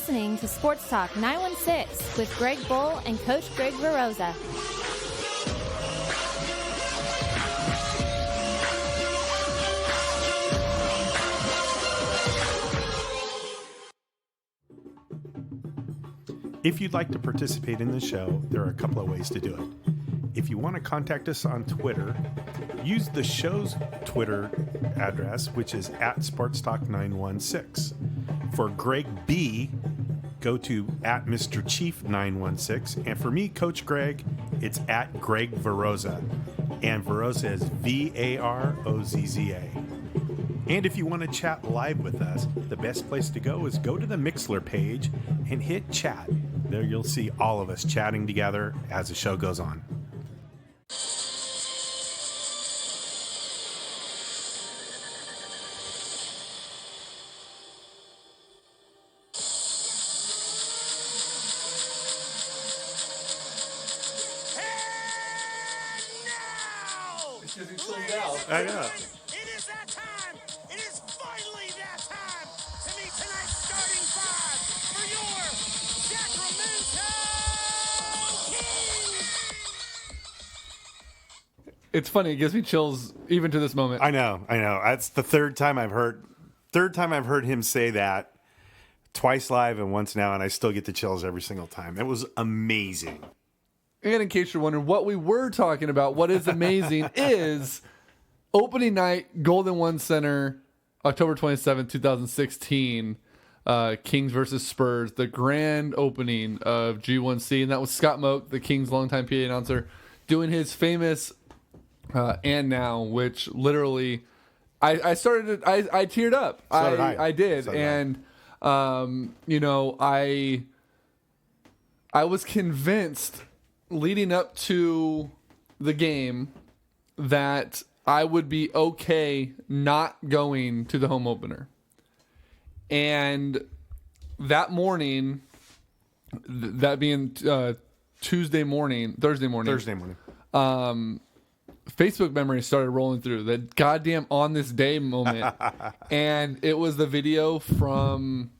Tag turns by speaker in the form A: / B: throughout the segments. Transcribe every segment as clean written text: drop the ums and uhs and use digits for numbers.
A: listening to Sports Talk 916 with Greg Bull and Coach Greg Veroza.
B: If you'd like to participate in the show, there are a couple of ways to do it. If you want to contact us on Twitter, use the show's Twitter address, which is @SportsTalk916. For Greg B, go to @MrChief916. And for me, Coach Greg, it's @Greg Veroza. And Veroza is VAROZZA. And if you want to chat live with us, the best place to go is go to the Mixler page and hit chat. There you'll see all of us chatting together as the show goes on. I know.
C: It is that time. It is finally that time to meet tonight's starting five for your Sacramento Kings.
D: It's funny. It gives me chills even to this moment.
B: I know. That's the third time I've heard him say that. Twice live and once now, and I still get the chills every single time. It was amazing.
D: And in case you're wondering what we were talking about, what is amazing is opening night, Golden One Center, October 27th, 2016, Kings versus Spurs, the grand opening of G1C. And that was Scott Moak, the Kings' longtime PA announcer, doing his famous And Now, which literally, I teared up.
B: So did
D: I did.
B: So did
D: and, I was convinced leading up to the game that I would be okay not going to the home opener. And that morning, that being Thursday morning, Facebook memories started rolling through that goddamn on this day moment. And it was the video from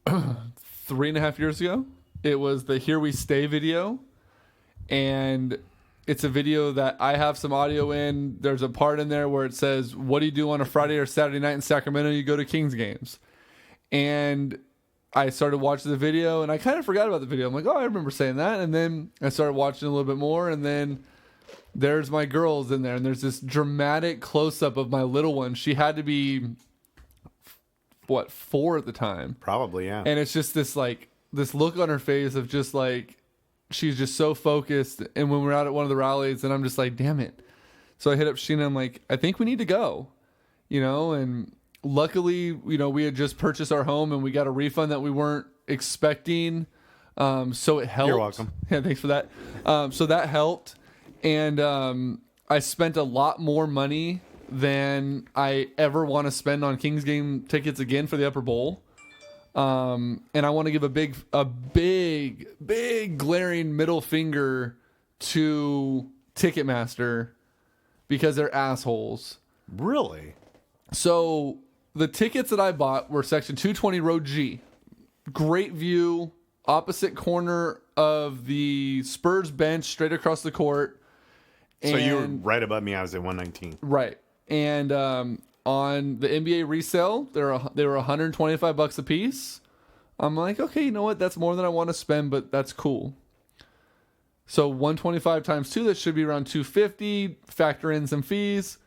D: 3.5 years ago. It was the Here We Stay video. And it's a video that I have some audio in. There's a part in there where it says, what do you do on a Friday or Saturday night in Sacramento? You go to Kings games. And I started watching the video, and I kind of forgot about the video. I'm like, oh, I remember saying that. And then I started watching a little bit more, and then there's my girls in there, and there's this dramatic close-up of my little one. She had to be, 4 at the time?
B: Probably, yeah.
D: And it's just this look on her face of just like, she's just so focused. And when we're out at one of the rallies, and I'm just like, damn it. So I hit up Sheena. I'm like, I think we need to go, and luckily, we had just purchased our home and we got a refund that we weren't expecting. So it helped.
B: You're welcome.
D: Yeah. Thanks for that. So that helped. And, I spent a lot more money than I ever want to spend on Kings game tickets again for the Upper Bowl. And I want to give a big glaring middle finger to Ticketmaster because they're assholes.
B: Really?
D: So the tickets that I bought were section 220 row G. Great view, opposite corner of the Spurs bench, straight across the court.
B: So you were right above me. I was at 119.
D: Right. And, on the NBA resale, they were $125 a piece. I'm like, okay, you know what? That's more than I want to spend, but that's cool. So 125 times 2, that should be around $250. Factor in some fees.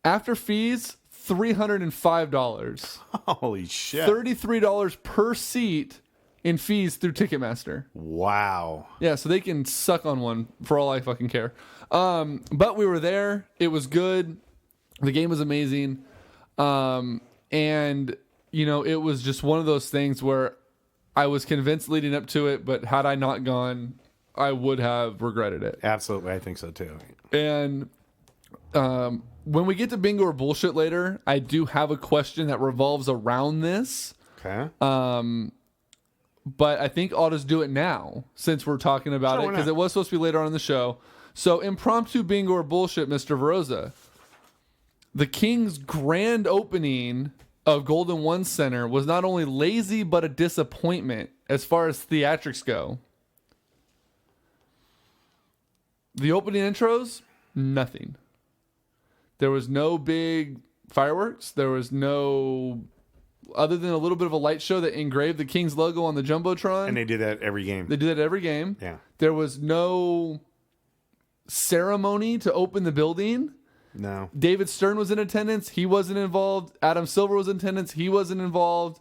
D: After fees, $305.
B: Holy shit!
D: $33 per seat in fees through Ticketmaster.
B: Wow.
D: Yeah, so they can suck on one for all I fucking care. But we were there. It was good. The game was amazing. And, it was just one of those things where I was convinced leading up to it, but had I not gone, I would have regretted it.
B: Absolutely. I think so too.
D: And when we get to bingo or bullshit later, I do have a question that revolves around this.
B: Okay.
D: But I think I'll just do it now since we're talking about it, because it was supposed to be later on in the show. So impromptu bingo or bullshit, Mr. Veroza. The Kings' grand opening of Golden One Center was not only lazy, but a disappointment as far as theatrics go. The opening intros, nothing. There was no big fireworks. There was no, other than a little bit of a light show that engraved the Kings logo on the Jumbotron.
B: And they do that every game.
D: They do that every game.
B: Yeah.
D: There was no ceremony to open the building.
B: No.
D: David Stern was in attendance. He wasn't involved. Adam Silver was in attendance. He wasn't involved.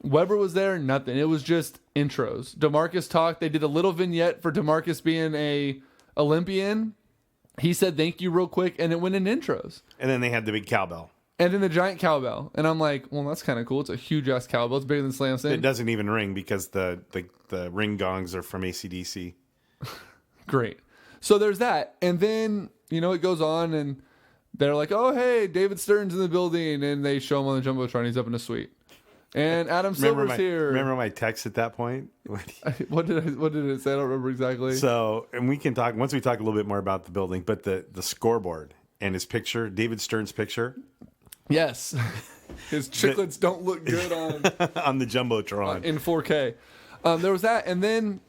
D: Weber was there. Nothing. It was just intros. DeMarcus talked. They did a little vignette for DeMarcus being a Olympian. He said thank you real quick, and it went in intros.
B: And then they had the big cowbell.
D: And then the giant cowbell. And I'm like, well, that's kind of cool. It's a huge-ass cowbell. It's bigger than Slam Sing.
B: It doesn't even ring because the ring gongs are from AC/DC.
D: Great. So there's that. And then, it goes on, and they're like, oh, hey, David Stern's in the building. And they show him on the Jumbotron. He's up in a suite. And Adam Silver's here.
B: Remember my text at that point?
D: What did it say? I don't remember exactly.
B: So, and we can talk, once we talk a little bit more about the building, but the scoreboard and his picture, David Stern's picture.
D: Yes. His chiclets don't look good
B: on the Jumbotron.
D: In 4K. There was that. And then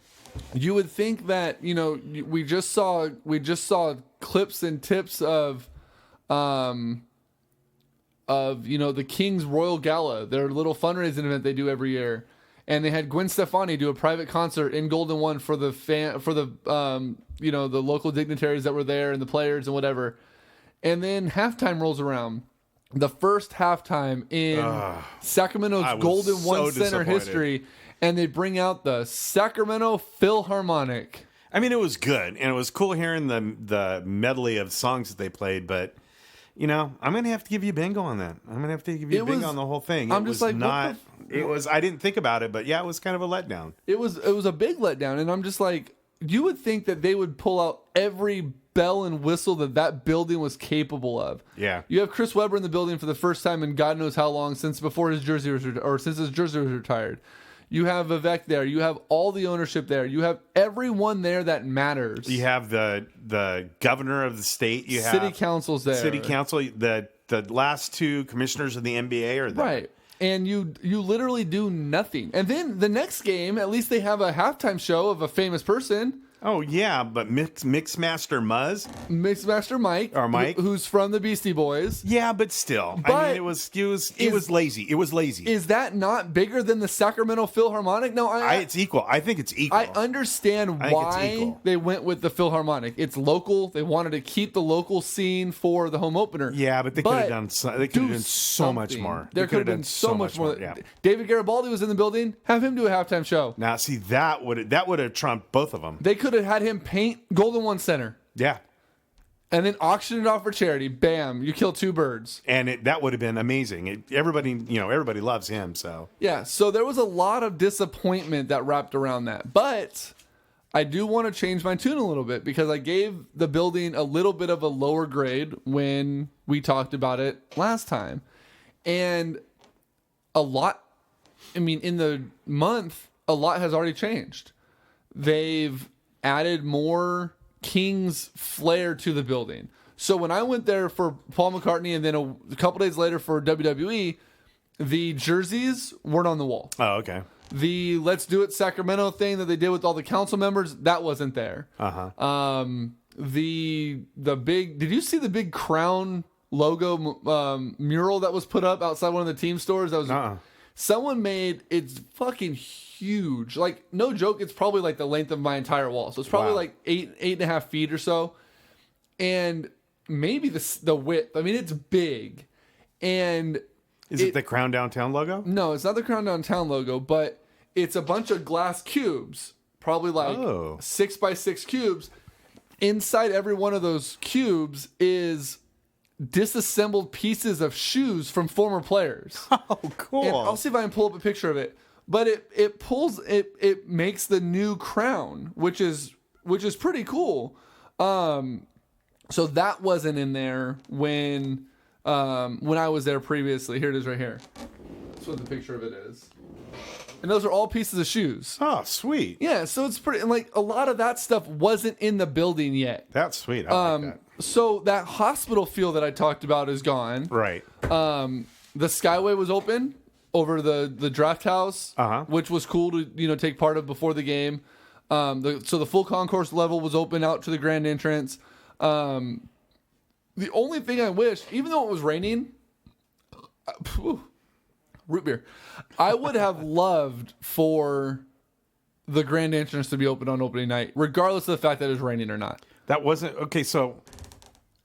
D: you would think that, we just saw clips and tips of the Kings Royal Gala, their little fundraising event they do every year. And they had Gwen Stefani do a private concert in Golden One for the local dignitaries that were there and the players and whatever. And then halftime rolls around. The first halftime in Sacramento's Golden One Center history, and they bring out the Sacramento Philharmonic.
B: I mean, it was good, and it was cool hearing the medley of songs that they played, but I'm gonna have to give you a bingo on that. I'm gonna have to give you a bingo on the whole thing.
D: I'm just like, not.
B: It was. I didn't think about it, but yeah, it was kind of a letdown.
D: It was a big letdown, and I'm just like, you would think that they would pull out every bell and whistle that building was capable of.
B: Yeah.
D: You have Chris Webber in the building for the first time in God knows how long, since his jersey was retired. You have Vivek there. You have all the ownership there. You have everyone there that matters.
B: You have the governor of the state. You have
D: city council's there.
B: City council. The last two commissioners of the NBA are there.
D: Right. And you literally do nothing. And then the next game, at least they have a halftime show of a famous person.
B: Oh, yeah, but Mixmaster Mike,
D: who's from the Beastie Boys.
B: Yeah, but still.
D: But
B: I mean, it was lazy. It was lazy.
D: Is that not bigger than the Sacramento Philharmonic? No,
B: it's equal. I think it's equal.
D: I understand why they went with the Philharmonic. It's local. They wanted to keep the local scene for the home opener.
B: Yeah, but they could have done so much more.
D: There could have been so much more. Yeah. David Garibaldi was in the building. Have him do a halftime show.
B: Now, see, that would have trumped both of them.
D: They could have had him paint Golden One Center.
B: Yeah.
D: And then auction it off for charity. Bam, you kill two birds.
B: And that would have been amazing. Everybody loves him, so.
D: Yeah, so there was a lot of disappointment that wrapped around that. But I do want to change my tune a little bit because I gave the building a little bit of a lower grade when we talked about it last time. And in the month, a lot has already changed. They've added more Kings flair to the building. So when I went there for Paul McCartney and then a couple days later for WWE, the jerseys weren't on the wall.
B: Oh, okay.
D: The Let's Do It Sacramento thing that they did with all the council members, that wasn't there.
B: Uh-huh.
D: The big, did you see the big Crown logo mural that was put up outside one of the team stores? That was someone made, it's fucking huge. Like, no joke, it's probably like the length of my entire wall. So it's probably like 8.5 feet or so. And maybe the width. I mean, it's big. And
B: is it the Crown Downtown logo?
D: No, it's not the Crown Downtown logo, but it's a bunch of glass cubes. Probably like 6x6 cubes. Inside every one of those cubes is disassembled pieces of shoes from former players.
B: Oh, cool.
D: And I'll see if I can pull up a picture of it. But it makes the new crown, which is pretty cool. So that wasn't in there when I was there previously. Here it is right here. That's what the picture of it is. And those are all pieces of shoes.
B: Oh, sweet.
D: Yeah, so it's pretty, like, a lot of that stuff wasn't in the building yet.
B: That's sweet. I like that.
D: So that hospital feel that I talked about is gone.
B: Right.
D: the Skyway was open over the draft house, which was cool to take part of before the game. So the full concourse level was open out to the grand entrance. The only thing I wish, even though it was raining, root beer, I would have loved for the grand entrance to be open on opening night, regardless of the fact that it was raining or not.
B: That wasn't okay. So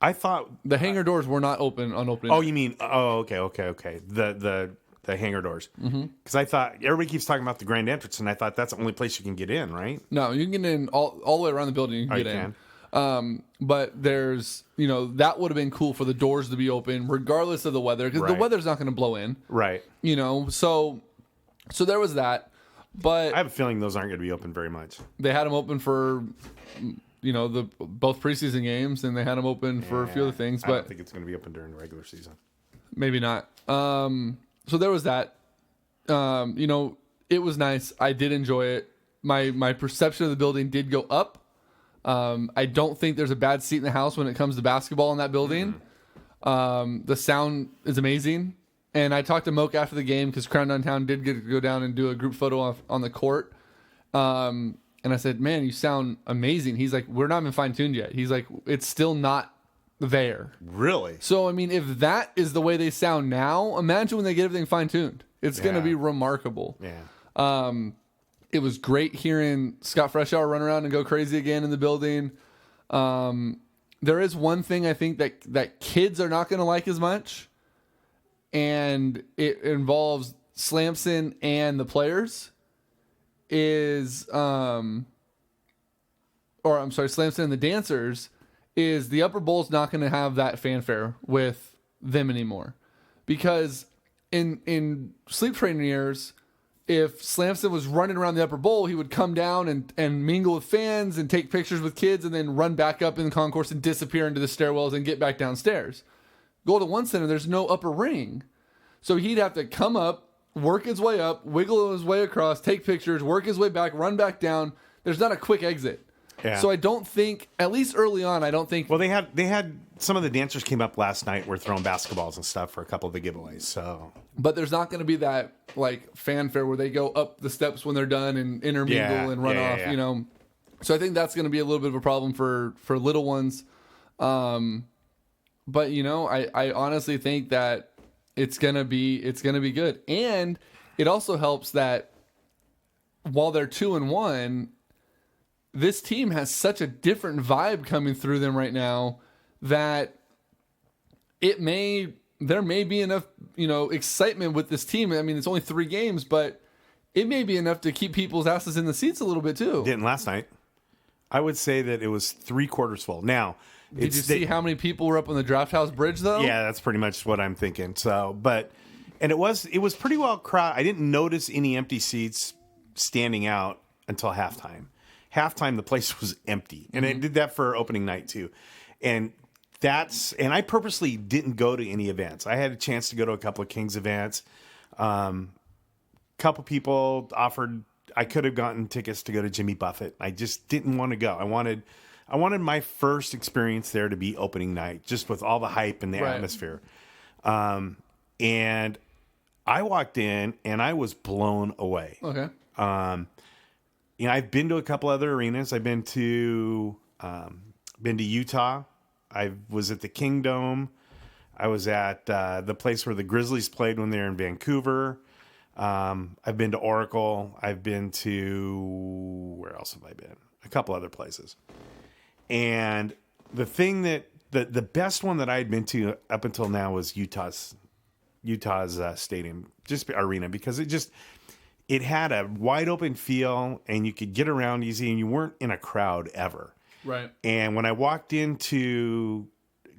B: I thought
D: the hangar doors were not open on opening night.
B: Oh, you mean? Oh, okay. The hangar doors. Because I thought everybody keeps talking about the grand entrance, and I thought that's the only place you can get in, right?
D: No, you can get in all the way around the building. You can get in. But there's, that would have been cool for the doors to be open, regardless of the weather, because the weather's not going to blow in.
B: Right.
D: So there was that. But
B: I have a feeling those aren't going to be open very much.
D: They had them open for, the both preseason games, and they had them open for a few other things. But
B: I don't think it's going to be open during the regular season.
D: Maybe not. So there was that. It was nice. I did enjoy it. My perception of the building did go up. I don't think there's a bad seat in the house when it comes to basketball in that building. The sound is amazing. And I talked to Moke after the game because Crown Downtown did get to go down and do a group photo on the court. And I said, man, you sound amazing. He's like, we're not even fine-tuned yet. He's like, it's still not there.
B: Really?
D: So, I mean, if that is the way they sound now, imagine when they get everything fine-tuned. It's going to be remarkable.
B: Yeah.
D: It was great hearing Scott Freshour run around and go crazy again in the building. There is one thing I think that kids are not going to like as much, and it involves Slamson and the players, Slamson and the dancers, is the upper bowl's not going to have that fanfare with them anymore. Because in sleep training years, if Slamson was running around the upper bowl, he would come down and mingle with fans and take pictures with kids and then run back up in the concourse and disappear into the stairwells and get back downstairs. Golden One Center, there's no upper ring. So he'd have to come up, work his way up, wiggle his way across, take pictures, work his way back, run back down. There's not a quick exit.
B: Yeah.
D: So I don't think, at least early on, I don't think...
B: Well, they had some of the dancers came up last night, were throwing basketballs and stuff for a couple of the giveaways. So,
D: but there's not going to be that like fanfare where they go up the steps when they're done and intermingle and run off.
B: Yeah.
D: So I think that's going to be a little bit of a problem for little ones. But I honestly think that it's gonna be good, and it also helps that while they're 2-1. This team has such a different vibe coming through them right now that there may be enough, excitement with this team. I mean, it's only 3 games, but it may be enough to keep people's asses in the seats a little bit too.
B: Didn't last night. I would say that it was 3/4 full. Now,
D: did you see how many people were up on the Draft House Bridge though?
B: Yeah, that's pretty much what I'm thinking. So, and it was pretty well crowded. I didn't notice any empty seats standing out until halftime. Halftime, the place was empty, and it did that for opening night too. And I purposely didn't go to any events. I had a chance to go to a couple of Kings events. Couple people offered. I could have gotten tickets to go to Jimmy Buffett. I just didn't want to go. I wanted my first experience there to be opening night, just with all the hype and the atmosphere. And I walked in, and I was blown away.
D: Okay.
B: I've been to a couple other arenas. I've been to Utah. I was at the Kingdom. I was at the place where the Grizzlies played when they were in Vancouver. I've been to Oracle. I've been to, where else have I been? A couple other places. And the thing that the best one that I had been to up until now was Utah's stadium, just arena, because it had a wide open feel, and you could get around easy, and you weren't in a crowd ever.
D: Right.
B: And when I walked into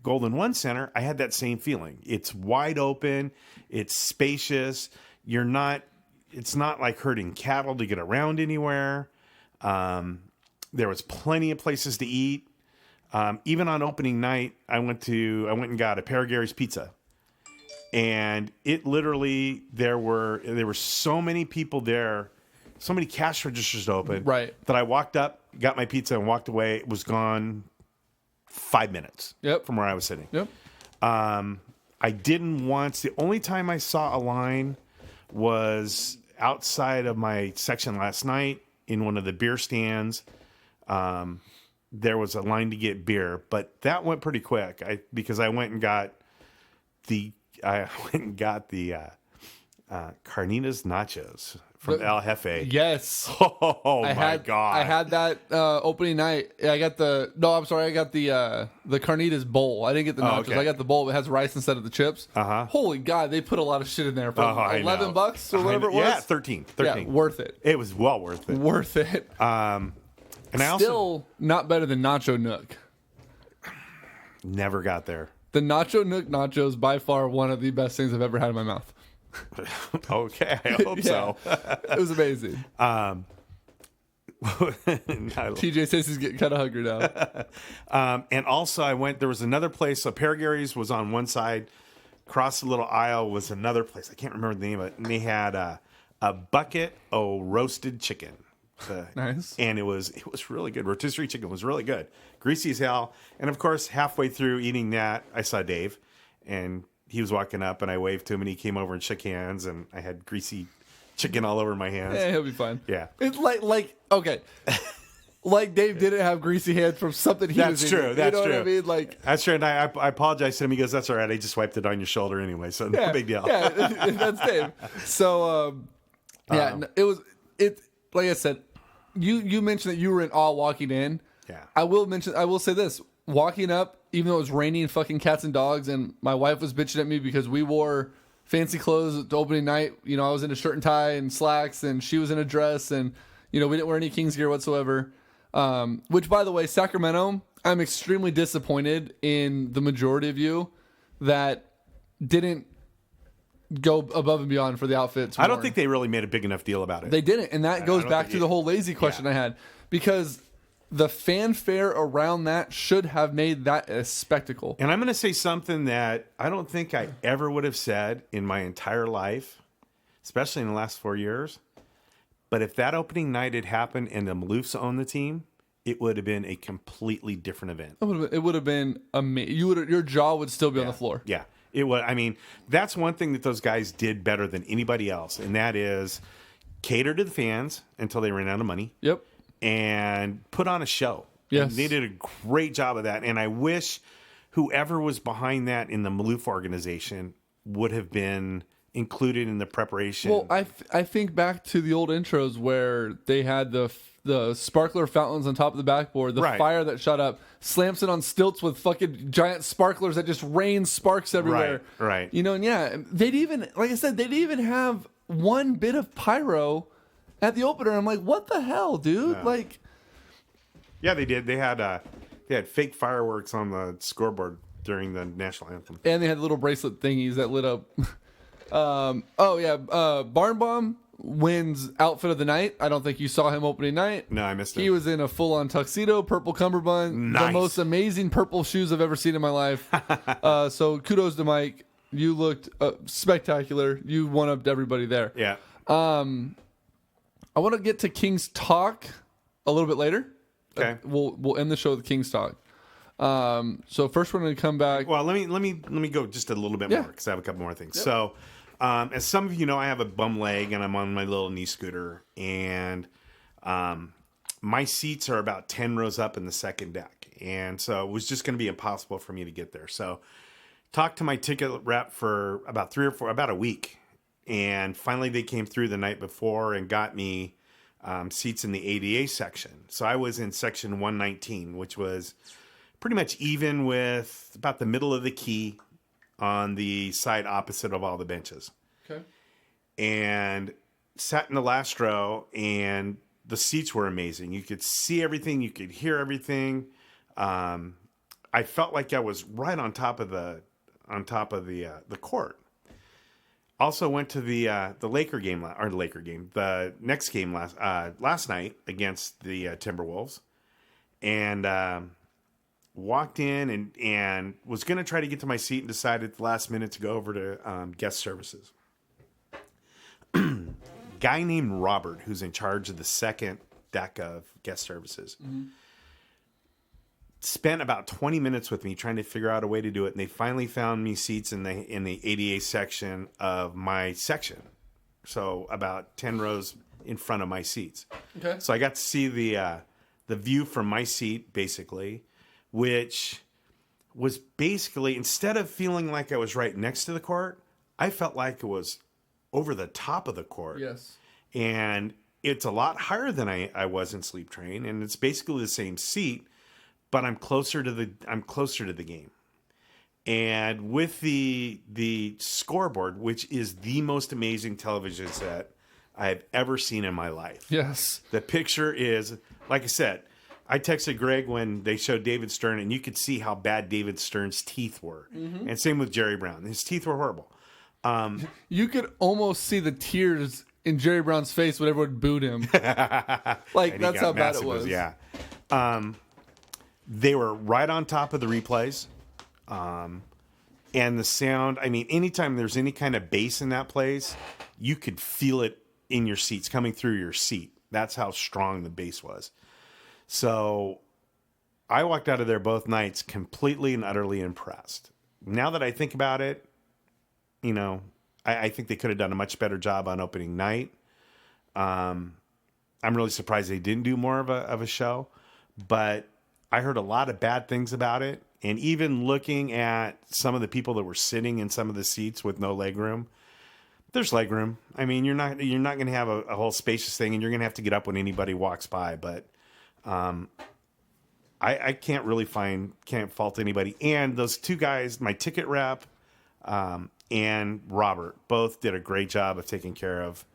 B: Golden One Center, I had that same feeling. It's wide open. It's spacious. It's not like herding cattle to get around anywhere. There was plenty of places to eat. Even on opening night, I went and got a pair of Gary's Pizza. And it literally, there were so many people there, so many cash registers open,
D: right,
B: that I walked up, got my pizza, and walked away. It was gone 5 minutes.
D: Yep.
B: From where I was sitting.
D: Yep.
B: I didn't once. The only time I saw a line was outside of my section last night in one of the beer stands. There was a line to get beer, but that went pretty quick. Because I went and got the carnitas nachos from El Jefe.
D: Yes.
B: Oh my God.
D: I had that opening night. I got the carnitas bowl. I didn't get the nachos.
B: okay.
D: I got the bowl that has rice instead of the chips.
B: Uh-huh.
D: Holy God, they put a lot of shit in there for
B: I know.
D: $11 or whatever it was.
B: Yeah, 13.
D: Yeah, worth it.
B: It was well worth it.
D: Worth it.
B: And I
D: Still
B: also
D: not better than Nacho Nook.
B: never got there.
D: The Nacho Nook nachos, by far one of the best things I've ever had in my mouth.
B: Okay, I hope so.
D: It was amazing. TJ says he's getting kind of hungry now.
B: And also there was another place. So Paragary's was on one side. Across the little aisle was another place. I can't remember the name of it. And they had a bucket of roasted chicken.
D: Nice.
B: And it was really good. Rotisserie chicken was really good. Greasy as hell. And of course, halfway through eating that, I saw Dave. And he was walking up, and I waved to him, and he came over and shook hands, and I had greasy chicken all over my hands.
D: Yeah, he'll be fine.
B: Yeah.
D: It's okay. Like Dave didn't have greasy hands from something he was eating.
B: True. That's
D: you know
B: true.
D: What I mean? Like,
B: that's true. And I apologized to him. He goes, "That's all right. I just wiped it on your shoulder anyway, so no big deal."
D: Yeah, that's Dave. So, it. Like I said, you mentioned that you were in awe walking in.
B: Yeah.
D: I will say this. Walking up, even though it was raining fucking cats and dogs, and my wife was bitching at me because we wore fancy clothes at the opening night. You know, I was in a shirt and tie and slacks, and she was in a dress, and, you know, we didn't wear any Kings gear whatsoever. Which, by the way, Sacramento, I'm extremely disappointed in the majority of you that didn't go above and beyond for the outfits.
B: I don't think they really made a big enough deal about it.
D: They didn't, and that goes back to the whole lazy question I had, because the fanfare around that should have made that a spectacle.
B: And I'm going to say something that I don't think I ever would have said in my entire life, especially in the last 4 years. But if that opening night had happened and the Maloofs owned the team, it would have been a completely different event.
D: It would have been amazing. Your jaw would still be on the floor.
B: Yeah. It was. I mean, that's one thing that those guys did better than anybody else, and that is cater to the fans until they ran out of money.
D: Yep.
B: And put on a show.
D: Yes.
B: And they did a great job of that. And I wish whoever was behind that in the Maloof organization would have been included in the preparation.
D: Well, I think back to the old intros where they had the sparkler fountains on top of the backboard, the fire that shot up, slams it on stilts with fucking giant sparklers that just rain sparks everywhere.
B: Right.
D: You know, and yeah, they'd even, like I said, they'd even have one bit of pyro at the opener. I'm like, what the hell, dude?
B: Yeah.
D: Like,
B: yeah, they did. They had fake fireworks on the scoreboard during the national anthem,
D: and they had little bracelet thingies that lit up. Barn Bomb wins outfit of the night. I don't think you saw him opening night.
B: No, I missed it.
D: He was in a full-on tuxedo, purple cummerbund,
B: Nice.
D: the most amazing purple shoes I've ever seen in my life. So kudos to Mike. You looked spectacular. You one-upped everybody there.
B: Yeah.
D: I want to get to Kings Talk a little bit later.
B: Okay.
D: We'll end the show with Kings Talk. So first we're going to come back.
B: Well, let me go just a little bit more because I have a couple more things. Yep. So, as some of you know, I have a bum leg and I'm on my little knee scooter, and my seats are about 10 rows up in the second deck, and so it was just going to be impossible for me to get there. So, talked to my ticket rep for about about a week, and finally they came through the night before and got me seats in the ADA section. So I was in section 119, which was pretty much even with about the middle of the key on the side opposite of all the benches.
D: Okay.
B: And sat in the last row, and the seats were amazing. You could see everything. You could hear everything. I felt like I was right on top of the court. Also went to the next game last night against the Timberwolves, and walked in and was going to try to get to my seat and decided at the last minute to go over to guest services. Guy named Robert, who's in charge of the second deck of guest services, spent about 20 minutes with me trying to figure out a way to do it, and they finally found me seats in the ADA section of my section, so about 10 rows in front of my seats.
D: Okay.
B: So I got to see the view from my seat, basically, which was basically, instead of feeling like I was right next to the court, I felt like it was over the top of the court.
D: Yes.
B: And it's a lot higher than I was in Sleep Train, and it's basically the same seat, but I'm closer to the game. And with the scoreboard, which is the most amazing television set I've ever seen in my life.
D: Yes.
B: The picture is, like I said, I texted Greg when they showed David Stern, and you could see how bad David Stern's teeth were. Mm-hmm. And same with Jerry Brown. His teeth were horrible.
D: You could almost see the tears in Jerry Brown's face when everyone booed him. Like, that's how bad it was.
B: Yeah. They were right on top of the replays. And the sound, I mean, anytime there's any kind of bass in that place, you could feel it in your seats, coming through your seat. That's how strong the bass was. So I walked out of there both nights completely and utterly impressed. Now that I think about it, you know, I think they could have done a much better job on opening night. I'm really surprised they didn't do more of a show, but I heard a lot of bad things about it. And even looking at some of the people that were sitting in some of the seats with no leg room, there's leg room. I mean, you're not going to have a whole spacious thing, and you're going to have to get up when anybody walks by. But I can't really can't fault anybody. And those two guys, my ticket rep and Robert, both did a great job of taking care of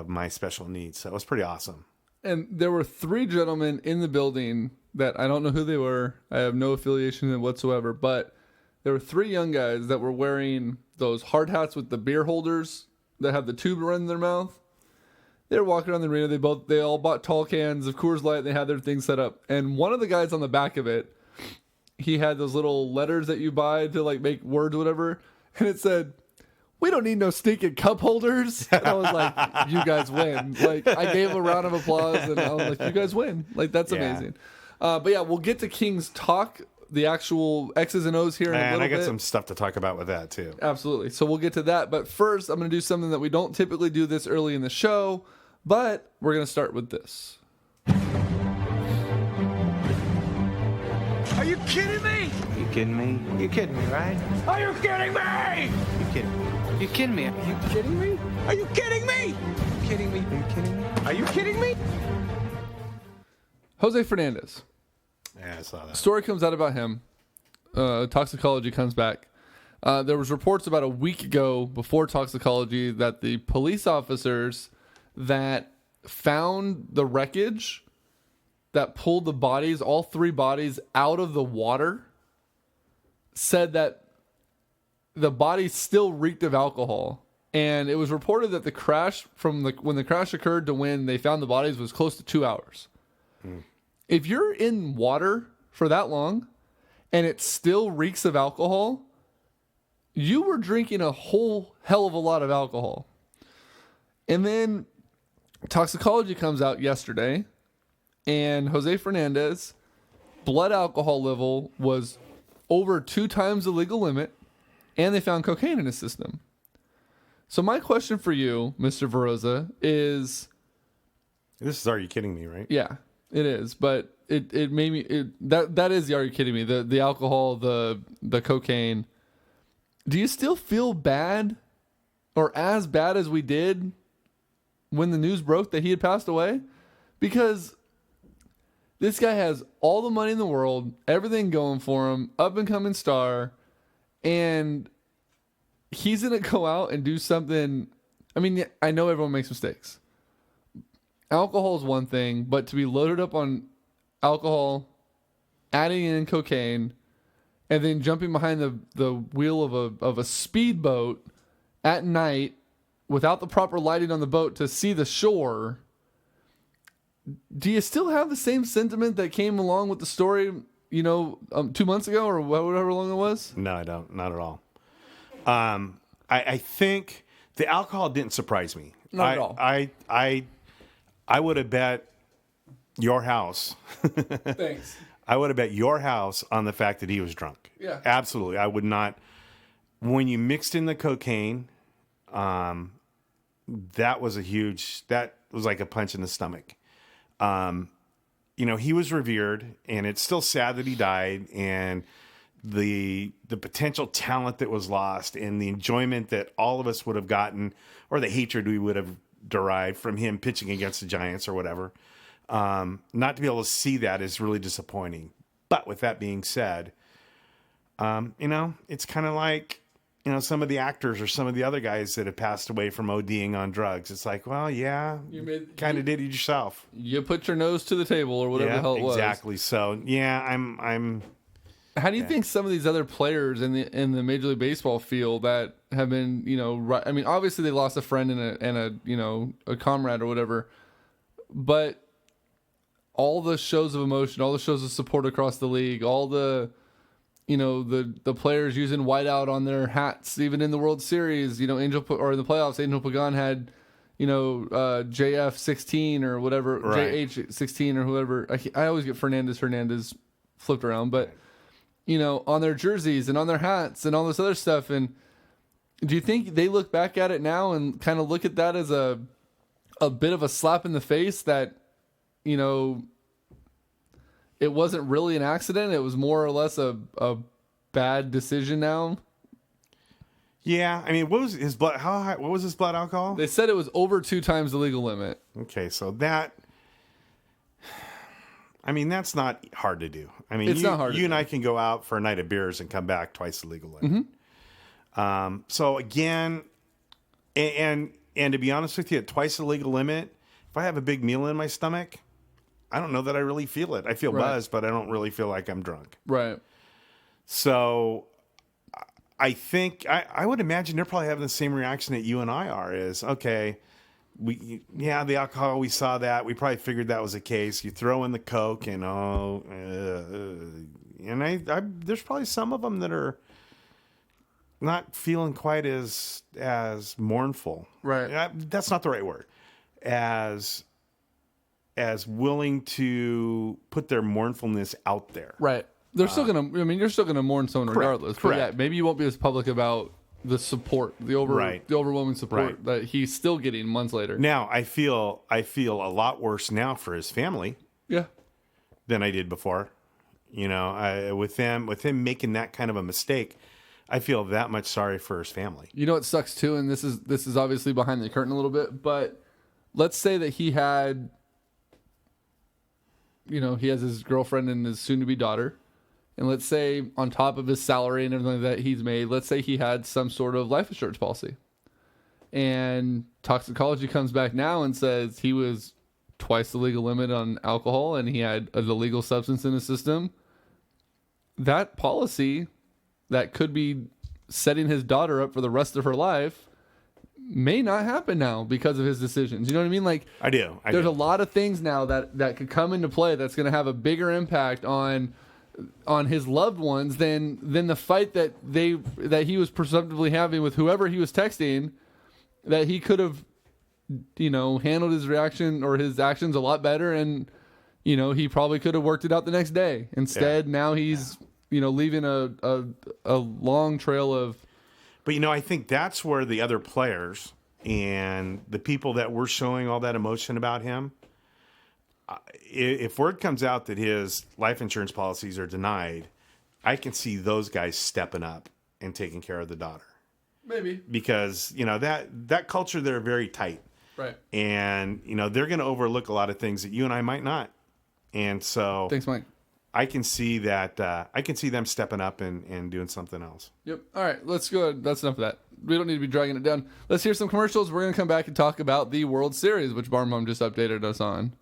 B: my special needs. So it was pretty awesome.
D: And there were 3 gentlemen in the building that I don't know who they were. I have no affiliation whatsoever, but there were 3 young guys that were wearing those hard hats with the beer holders that have the tube run in their mouth. They were walking around the arena. They all bought tall cans of Coors Light. They had their thing set up. And one of the guys on the back of it, he had those little letters that you buy to like make words or whatever. And it said, "We don't need no stinking cup holders." And I was like, "You guys win." Like, I gave a round of applause, and I was like, "You guys win." Like, that's amazing. But yeah, we'll get to Kings talk, the actual X's and O's here in a little bit.
B: And I got some stuff to talk about with that too.
D: Absolutely. So we'll get to that. But first, I'm going to do something that we don't typically do this early in the show, but we're going to start with this.
C: Are you kidding me?
E: You kidding me? You kidding me, right?
C: Are you kidding me?
E: You kidding me? You kidding me? Are you kidding me?
C: Are you kidding me?
E: You kidding me? Are you kidding me?
C: Are you kidding me?
D: Jose Fernandez.
B: Yeah, I saw that.
D: Story comes out about him. Toxicology comes back. There was reports about a week ago before toxicology that the police officers that found the wreckage that pulled the bodies, all 3 bodies, out of the water, said that the bodies still reeked of alcohol. And it was reported that the crash when the crash occurred to when they found the bodies was close to 2 hours. If you're in water for that long and it still reeks of alcohol, you were drinking a whole hell of a lot of alcohol. And then toxicology comes out yesterday, and Jose Fernandez blood alcohol level was over 2 times the legal limit, and they found cocaine in his system. So my question for you, Mr. Veroza, is...
B: This is Are You Kidding Me, right?
D: Yeah, it is. But it made me... That is the Are You Kidding Me? The alcohol, the cocaine. Do you still feel bad, or as bad as we did when the news broke that he had passed away? Because this guy has all the money in the world, everything going for him, up-and-coming star, and he's going to go out and do something. I mean, I know everyone makes mistakes. Alcohol is one thing, but to be loaded up on alcohol, adding in cocaine, and then jumping behind the wheel of a speedboat at night without the proper lighting on the boat to see the shore, do you still have the same sentiment that came along with the story, 2 months ago or however long it was?
B: No, I don't. Not at all. I think the alcohol didn't surprise me.
D: Not at all.
B: I would have bet your house
D: Thanks.
B: I would have bet your house on the fact that he was drunk.
D: Yeah.
B: Absolutely. I would not. When you mixed in the cocaine, that was that was like a punch in the stomach. He was revered, and it's still sad that he died, and the potential talent that was lost and the enjoyment that all of us would have gotten, or the hatred we would have derived from him pitching against the Giants or whatever. Not to be able to see that is really disappointing. But with that being said, it's kind of like, some of the actors or some of the other guys that have passed away from ODing on drugs. It's like, well, yeah, you kind of did it yourself.
D: You put your nose to the table or whatever the hell it was.
B: Exactly. So, yeah, I'm.
D: How do you think some of these other players in the Major League Baseball field that have been, I mean, obviously they lost a friend and a comrade or whatever, but all the shows of emotion, all the shows of support across the league, all the players using whiteout on their hats, even in the World Series, or in the playoffs, Angel Pagan had, JF 16 or whatever,
B: right.
D: JH 16 or whoever. I always get Hernandez flipped around, but on their jerseys and on their hats and all this other stuff. And do you think they look back at it now and kind of look at that as a bit of a slap in the face that, it wasn't really an accident? It was more or less a bad decision now?
B: Yeah. I mean, what was his blood? How high? What was his blood alcohol?
D: They said it was over 2 times the legal limit.
B: Okay. So that's not hard to do. I mean,
D: it's not hard.
B: You and I can go out for a night of beers and come back twice the legal limit. Mm-hmm. So again, and to be honest with you, at twice the legal limit, if I have a big meal in my stomach, I don't know that I really feel it. I feel buzzed, but I don't really feel like I'm drunk.
D: Right.
B: So I think I would imagine they're probably having the same reaction that you and I are. Is okay. The alcohol, we saw that. We probably figured that was the case. You throw in the Coke and there's probably some of them that are not feeling quite as mournful.
D: Right.
B: That's not the right word. As willing to put their mournfulness out there.
D: Right. They're still you're still gonna mourn someone regardless.
B: Correct.
D: But yeah, maybe you won't be as public about the support, the overwhelming support that he's still getting months later.
B: Now I feel a lot worse now for his family.
D: Yeah.
B: Than I did before. With him making that kind of a mistake, I feel that much sorry for his family.
D: You know what sucks too, and this is obviously behind the curtain a little bit, but let's say that he had, he has his girlfriend and his soon-to-be daughter. And let's say on top of his salary and everything that he's made, let's say he had some sort of life insurance policy. And toxicology comes back now and says he was twice the legal limit on alcohol and he had an illegal substance in his system. That policy that could be setting his daughter up for the rest of her life may not happen now because of his decisions. You know what I mean? Like
B: I do.
D: There's a lot of things now that could come into play that's going to have a bigger impact on his loved ones than the fight that he was presumptively having with whoever he was texting, that he could have handled his reaction or his actions a lot better, and he probably could have worked it out the next day. Instead, now he's leaving a long trail of.
B: But I think that's where the other players and the people that were showing all that emotion about him, if word comes out that his life insurance policies are denied, I can see those guys stepping up and taking care of the daughter.
D: Maybe.
B: Because, that culture, they're very tight.
D: Right.
B: And, they're going to overlook a lot of things that you and I might not. And so.
D: Thanks, Mike.
B: I can see that. I can see them stepping up and doing something else.
D: Yep. All right. Let's go. That's enough of that. We don't need to be dragging it down. Let's hear some commercials. We're going to come back and talk about the World Series, which Barn Mom just updated us on.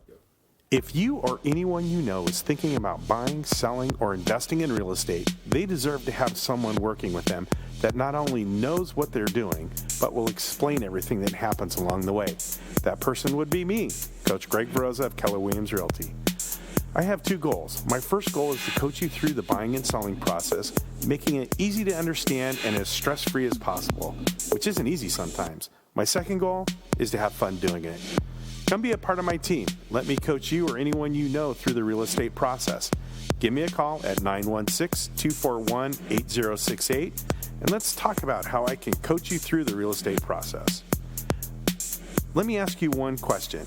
B: If you or anyone you know is thinking about buying, selling, or investing in real estate, they deserve to have someone working with them that not only knows what they're doing, but will explain everything that happens along the way. That person would be me, Coach Greg Veroza of Keller Williams Realty. I have 2 goals. My first goal is to coach you through the buying and selling process, making it easy to understand and as stress-free as possible, which isn't easy sometimes. My second goal is to have fun doing it. Come be a part of my team. Let me coach you or anyone you know through the real estate process. Give me a call at 916-241-8068, and let's talk about how I can coach you through the real estate process. Let me ask you one question.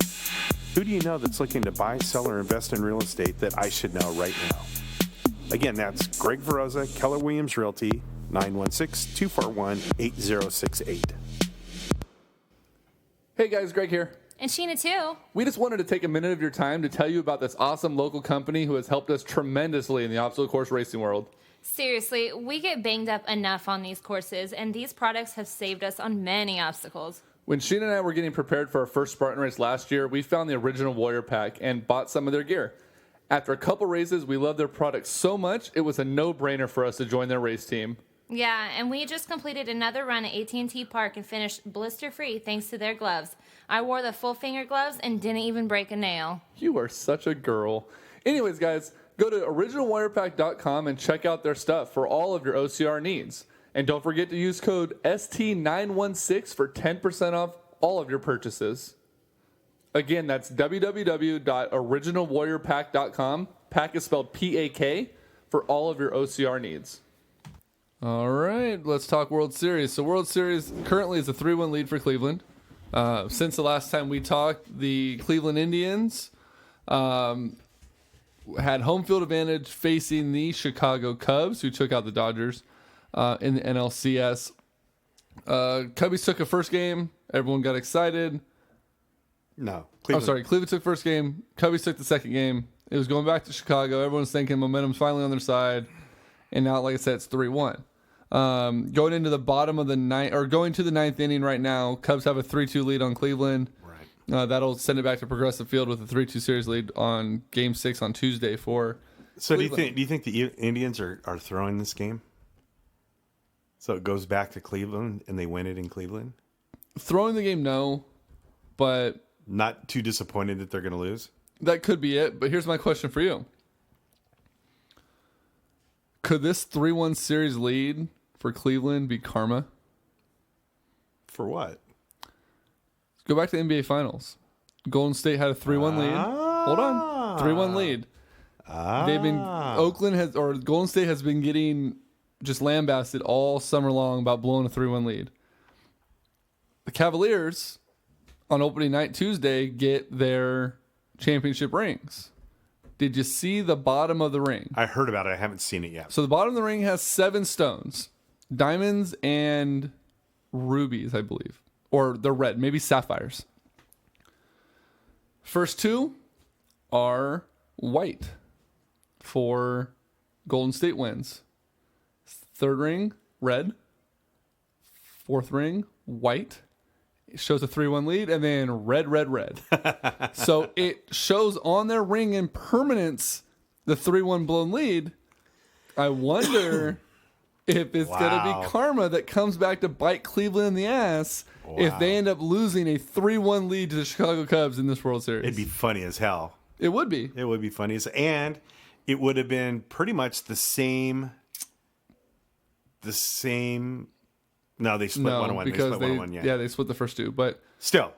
B: Who do you know that's looking to buy, sell, or invest in real estate that I should know right now? Again, that's Greg Veroza, Keller Williams Realty, 916-241-8068.
D: Hey guys, Greg here.
A: And Sheena, too.
D: We just wanted to take a minute of your time to tell you about this awesome local company who has helped us tremendously in the obstacle course racing world.
A: Seriously, we get banged up enough on these courses, and these products have saved us on many obstacles.
D: When Sheena and I were getting prepared for our first Spartan race last year, we found the original Warrior Pack and bought some of their gear. After a couple races, we loved their products so much, it was a no-brainer for us to join their race team.
A: Yeah, and we just completed another run at AT&T Park and finished blister-free thanks to their gloves. I wore the full-finger gloves and didn't even break a nail.
D: You are such a girl. Anyways, guys, go to originalwarriorpack.com and check out their stuff for all of your OCR needs. And don't forget to use code ST916 for 10% off all of your purchases. Again, that's www.originalwarriorpack.com. Pack is spelled P-A-K for all of your OCR needs. All right, let's talk World Series. So World Series currently is a 3-1 lead for Cleveland. Since the last time we talked, the Cleveland Indians had home field advantage facing the Chicago Cubs, who took out the Dodgers in the NLCS. Cubbies took a first game. Everyone got excited.
B: No.
D: Cleveland took first game. Cubbies took the second game. It was going back to Chicago. Everyone's thinking momentum's finally on their side. And now, like I said, it's 3-1. Going into the bottom of the ninth, or going to the ninth inning right now, Cubs have a 3-2 lead on Cleveland.
B: Right.
D: That'll send it back to Progressive Field with a 3-2 series lead on Game 6 on Tuesday for
B: So
D: Cleveland.
B: do you think the Indians are throwing this game? So it goes back to Cleveland and they win it in Cleveland?
D: Throwing the game, no. But
B: Not too disappointed that they're going to lose?
D: that could be it. But here's my question for you. Could this 3-1 series lead for Cleveland be karma?
B: For what?
D: Let's go back to the NBA Finals. Golden State had a 3-1 lead. Hold on. 3-1 lead. Golden State has been getting just lambasted all summer long about blowing a 3-1 lead. The Cavaliers on opening night Tuesday get their championship rings. Did you see the bottom of the ring?
B: I heard about it. I haven't seen it yet.
D: So the bottom of the ring has 7 stones. Diamonds and rubies, I believe. Or they're red, maybe sapphires. First 2 are white for Golden State wins. Third ring, red. Fourth ring, white. It shows a 3-1 lead, and then red. So it shows on their ring in permanence the 3-1 blown lead. I wonder if it's going to be karma that comes back to bite Cleveland in the ass if they end up losing a 3-1 lead to the Chicago Cubs in this World Series.
B: It'd be funny as hell.
D: It would be.
B: It would be funny as, and it would have been pretty much the same. No, they split 1-1.
D: Because
B: they split 1-1,
D: they split the first 2, but
B: Still,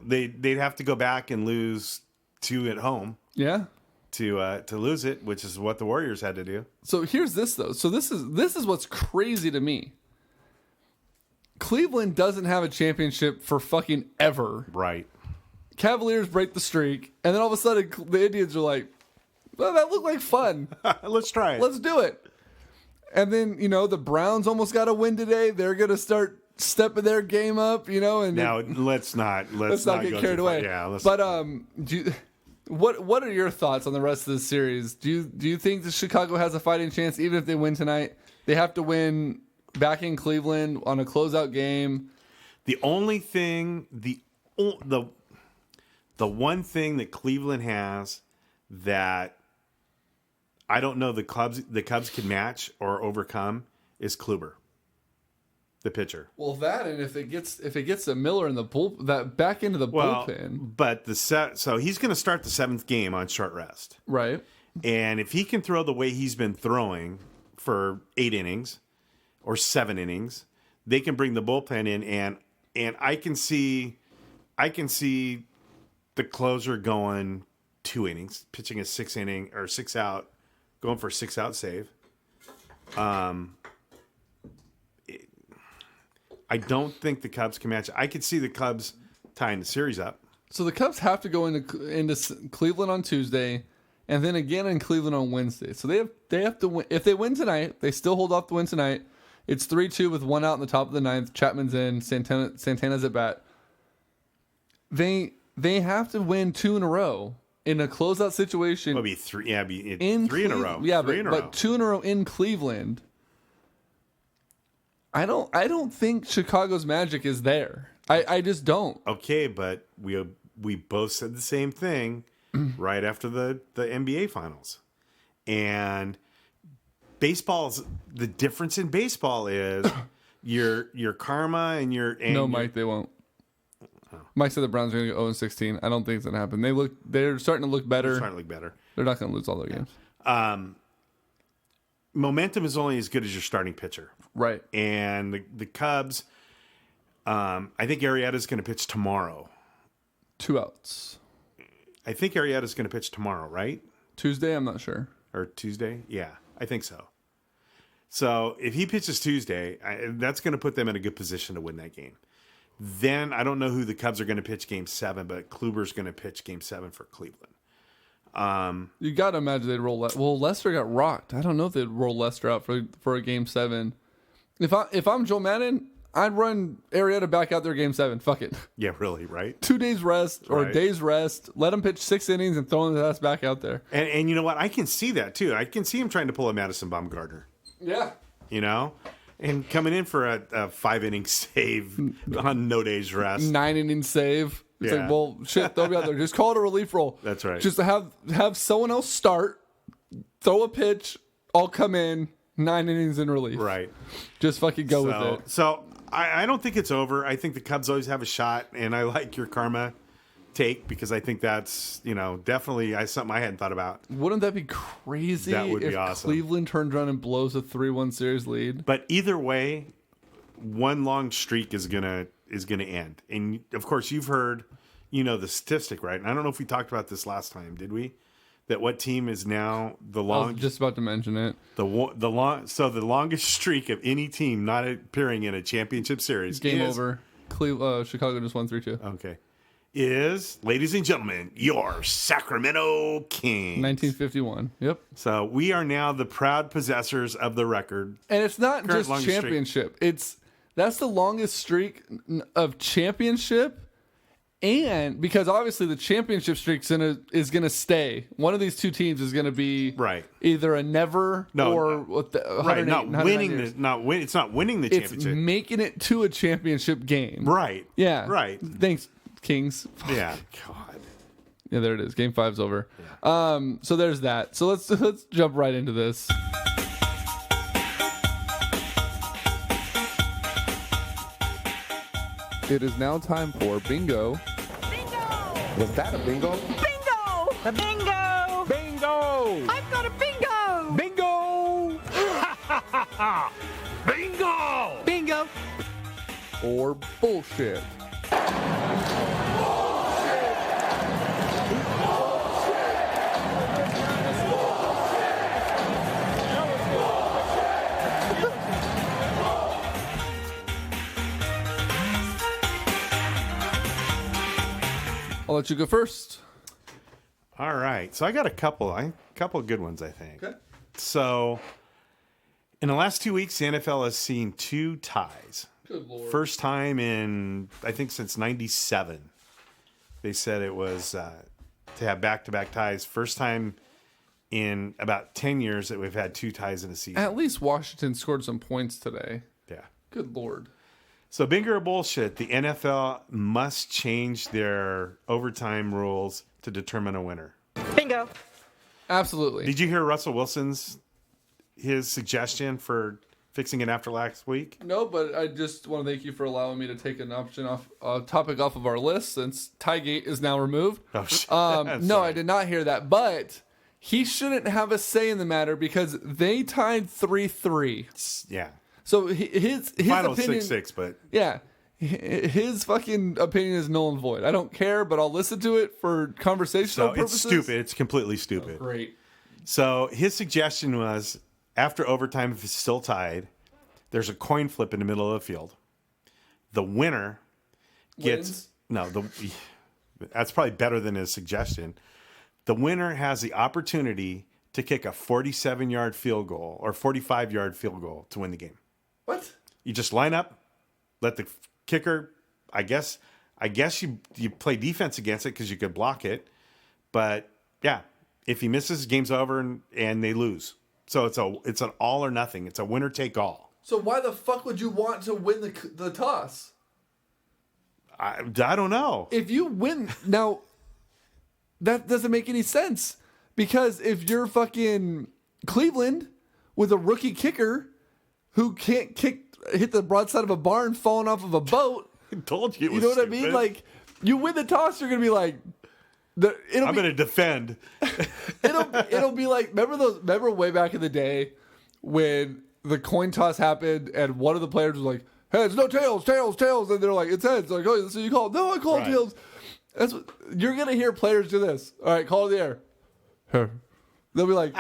B: they'd have to go back and lose 2 at home.
D: Yeah.
B: To lose it, which is what the Warriors had to do.
D: So here's this though. So this is what's crazy to me. Cleveland doesn't have a championship for fucking ever.
B: Right.
D: Cavaliers break the streak, and then all of a sudden the Indians are like, well, that looked like fun.
B: Let's try it.
D: Let's do it. And then, the Browns almost got a win today. They're going to start stepping their game up, and
B: now let's not
D: get carried away.
B: Yeah,
D: but what are your thoughts on the rest of the series? Do you think that Chicago has a fighting chance even if they win tonight? They have to win back in Cleveland on a closeout game.
B: The only thing, the one thing that Cleveland has that I don't know the Cubs can match or overcome is Kluber, the pitcher.
D: Well, that, and if it gets a Miller in the that back into the bullpen.
B: But so he's going to start the 7th game on short rest,
D: right?
B: And if he can throw the way he's been throwing for 8 innings or 7 innings, they can bring the bullpen in, and I can see the closer going 2 innings, pitching a 6 inning or 6 out, going for a 6 out save. I don't think the Cubs can match. I could see the Cubs tying the series up.
D: So the Cubs have to go into Cleveland on Tuesday, and then again in Cleveland on Wednesday. So they have to win. If they win tonight, they still hold off the win tonight. It's 3-2 with 1 out in the top of the ninth. Chapman's in. Santana's at bat. They have to win 2 in a row in a closeout situation.
B: It'll be 3. Yeah,
D: in
B: 3 in a row.
D: Yeah,
B: three in a
D: but
B: row.
D: 2 in a row in Cleveland. I don't think Chicago's magic is there. I just don't.
B: Okay, but we both said the same thing right after the NBA finals. And the difference in baseball is your karma and
D: No, Mike, they won't. Mike said the Browns are going to go 0-16. I don't think it's going to happen. They're starting to look better. They're not going to lose all their games.
B: Momentum is only as good as your starting pitcher.
D: Right.
B: And the Cubs, I think Arrieta's going to pitch tomorrow.
D: 2 outs.
B: I think Arrieta's going to pitch tomorrow, right?
D: Tuesday, I'm not sure.
B: Or Tuesday? Yeah, I think so. So if he pitches Tuesday, that's going to put them in a good position to win that game. Then I don't know who the Cubs are going to pitch Game 7, but Kluber's going to pitch Game 7 for Cleveland.
D: You got to imagine they'd roll. Well, Lester got rocked. I don't know if they'd roll Lester out for a Game 7. If I'm Joe Madden, I'd run Arrieta back out there Game 7. Fuck it.
B: Yeah, really, right?
D: 2 days rest or
B: Right.
D: a day's rest. Let him pitch 6 innings and throw his ass back out there.
B: And you know what? I can see that too. I can see him trying to pull a Madison Bumgarner.
D: Yeah.
B: You know, and coming in for a 5-inning save on no days rest.
D: 9 inning save. It's
B: Yeah.
D: like, well, shit, throw me out there. Just call it a relief roll.
B: That's right.
D: Just to have someone else start, throw a pitch, I'll come in, 9 innings in relief.
B: Right.
D: Just fucking go with it.
B: So I don't think it's over. I think the Cubs always have a shot, and I like your karma take because I think that's, definitely something I hadn't thought about.
D: Wouldn't that be crazy
B: That would be
D: if
B: awesome.
D: Cleveland turned around and blows a 3-1 series lead?
B: But either way, one long streak is gonna end. And of course, you've heard, the statistic, right? And I don't know if we talked about this last time, did we? That what team is now the
D: I was
B: longest?
D: just about to mention it.
B: The longest streak of any team not appearing in a championship series.
D: Game over. Chicago just won 3-2.
B: Okay. Is, ladies and gentlemen, your Sacramento Kings.
D: 1951. Yep.
B: So we are now the proud possessors of the record.
D: And it's not
B: Current
D: just
B: longest streak.
D: championship. That's the longest streak of championship. And because obviously the championship streak is gonna stay. One of these two teams is gonna be
B: Right.
D: either a never or what the 108,
B: Not
D: 109
B: winning
D: years.
B: it's not winning the
D: It's
B: championship.
D: making it to a championship game.
B: Right.
D: Yeah.
B: Right.
D: Thanks, Kings.
B: Yeah. God.
D: Yeah, there it is. Game 5's over. So there's that. So let's jump right into this. It is now time for bingo.
E: Was that a bingo?
F: Bingo! A bingo!
E: Bingo!
F: I've got a bingo!
E: Bingo!
C: Bingo!
F: Bingo!
D: Or bullshit. I'll let you go first.
B: All right. So I got a couple of good ones, I think.
D: Okay.
B: So in the last 2 weeks, the NFL has seen 2 ties.
D: Good Lord.
B: First time in, I think, since 97. They said it was to have back-to-back ties. First time in about 10 years that we've had 2 ties in a season.
D: At least Washington scored some points today.
B: Yeah.
D: Good Lord.
B: So bingo or bullshit, the NFL must change their overtime rules to determine a winner.
F: Bingo!
D: Absolutely.
B: Did you hear Russell Wilson's suggestion for fixing it after last week?
D: No, but I just want to thank you for allowing me to take an topic off of our list since Tiegate is now removed.
B: Oh, shit.
D: No,
B: Sorry.
D: I did not hear that, but he shouldn't have a say in the matter because they tied 3-3.
B: Yeah.
D: So his
B: Final
D: opinion,
B: 6-6, but
D: yeah, his fucking opinion is null and void. I don't care, but I'll listen to it for conversational
B: So
D: purposes.
B: it's stupid. It's completely stupid.
D: Great.
B: So his suggestion was, after overtime, if it's still tied, there's a coin flip in the middle of the field. The winner gets that's probably better than his suggestion. The winner has the opportunity to kick a 47-yard field goal or 45-yard field goal to win the game.
D: What?
B: You just line up, let the kicker. I guess you play defense against it because you could block it, but yeah, if he misses, game's over and they lose. So it's an all or nothing. It's a winner take all.
D: So why the fuck would you want to win the toss?
B: I don't know.
D: If you win now, that doesn't make any sense, because if you're fucking Cleveland with a rookie kicker who can't hit the broadside of a barn falling off of a boat,
B: I told you.
D: You know what I mean? Like, you win the toss, you're gonna be like,
B: I'm gonna defend.
D: it'll be like, remember way back in the day when the coin toss happened and one of the players was like, heads, no, tails, and they're like, it's heads. Like, oh, so you call it? No, I call it tails. That's what you're gonna hear players do this. All right, call it in the air. They'll be like,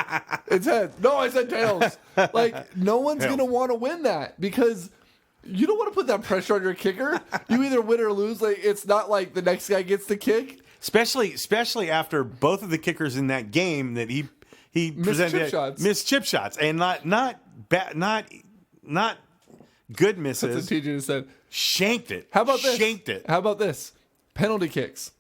D: it's heads. No, I said tails. Like, no one's gonna want to win that because you don't want to put that pressure on your kicker. You either win or lose. Like, it's not like the next guy gets the kick.
B: Especially after both of the kickers in that game that he missed chip shots and not good misses.
D: That's what TJ just said.
B: Shanked it.
D: How about this?
B: Shanked it.
D: How about this? Penalty kicks.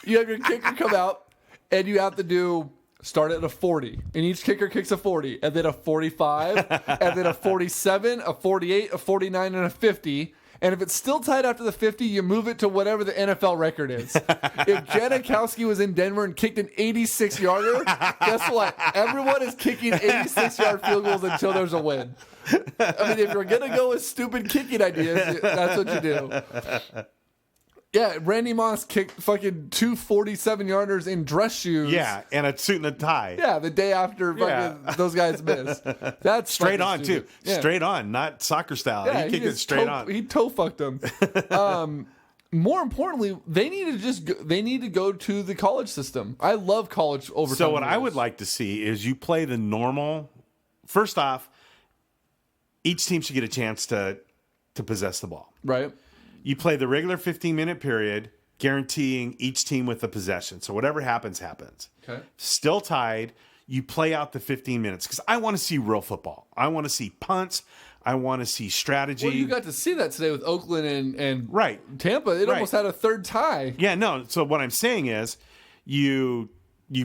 D: You have your kicker come out, and you have to start at a 40. And each kicker kicks a 40, and then a 45, and then a 47, a 48, a 49, and a 50. And if it's still tied after the 50, you move it to whatever the NFL record is. If Janikowski was in Denver and kicked an 86-yarder, guess what? Everyone is kicking 86-yard field goals until there's a win. I mean, if you're going to go with stupid kicking ideas, that's what you do. Yeah, Randy Moss kicked fucking 2 47-yarders in dress shoes.
B: Yeah, and a suit and a tie.
D: Yeah, the day after fucking those guys missed. That's
B: straight on,
D: stupid.
B: too.
D: Yeah.
B: Straight on, not soccer style.
D: Yeah,
B: he kicked it straight on.
D: He toe fucked them. More importantly, they need to go to the college system. I love college overtime.
B: So what I would like to see is you play the normal. First off, each team should get a chance to possess the ball.
D: Right.
B: You play the regular 15-minute period, guaranteeing each team with the possession. So whatever happens, happens.
D: Okay.
B: Still tied, you play out the 15 minutes. Because I want to see real football. I want to see punts. I want to see strategy.
D: Well, you got to see that today with Oakland and
B: right.
D: Tampa. It almost had a third tie.
B: Yeah, no. So what I'm saying is you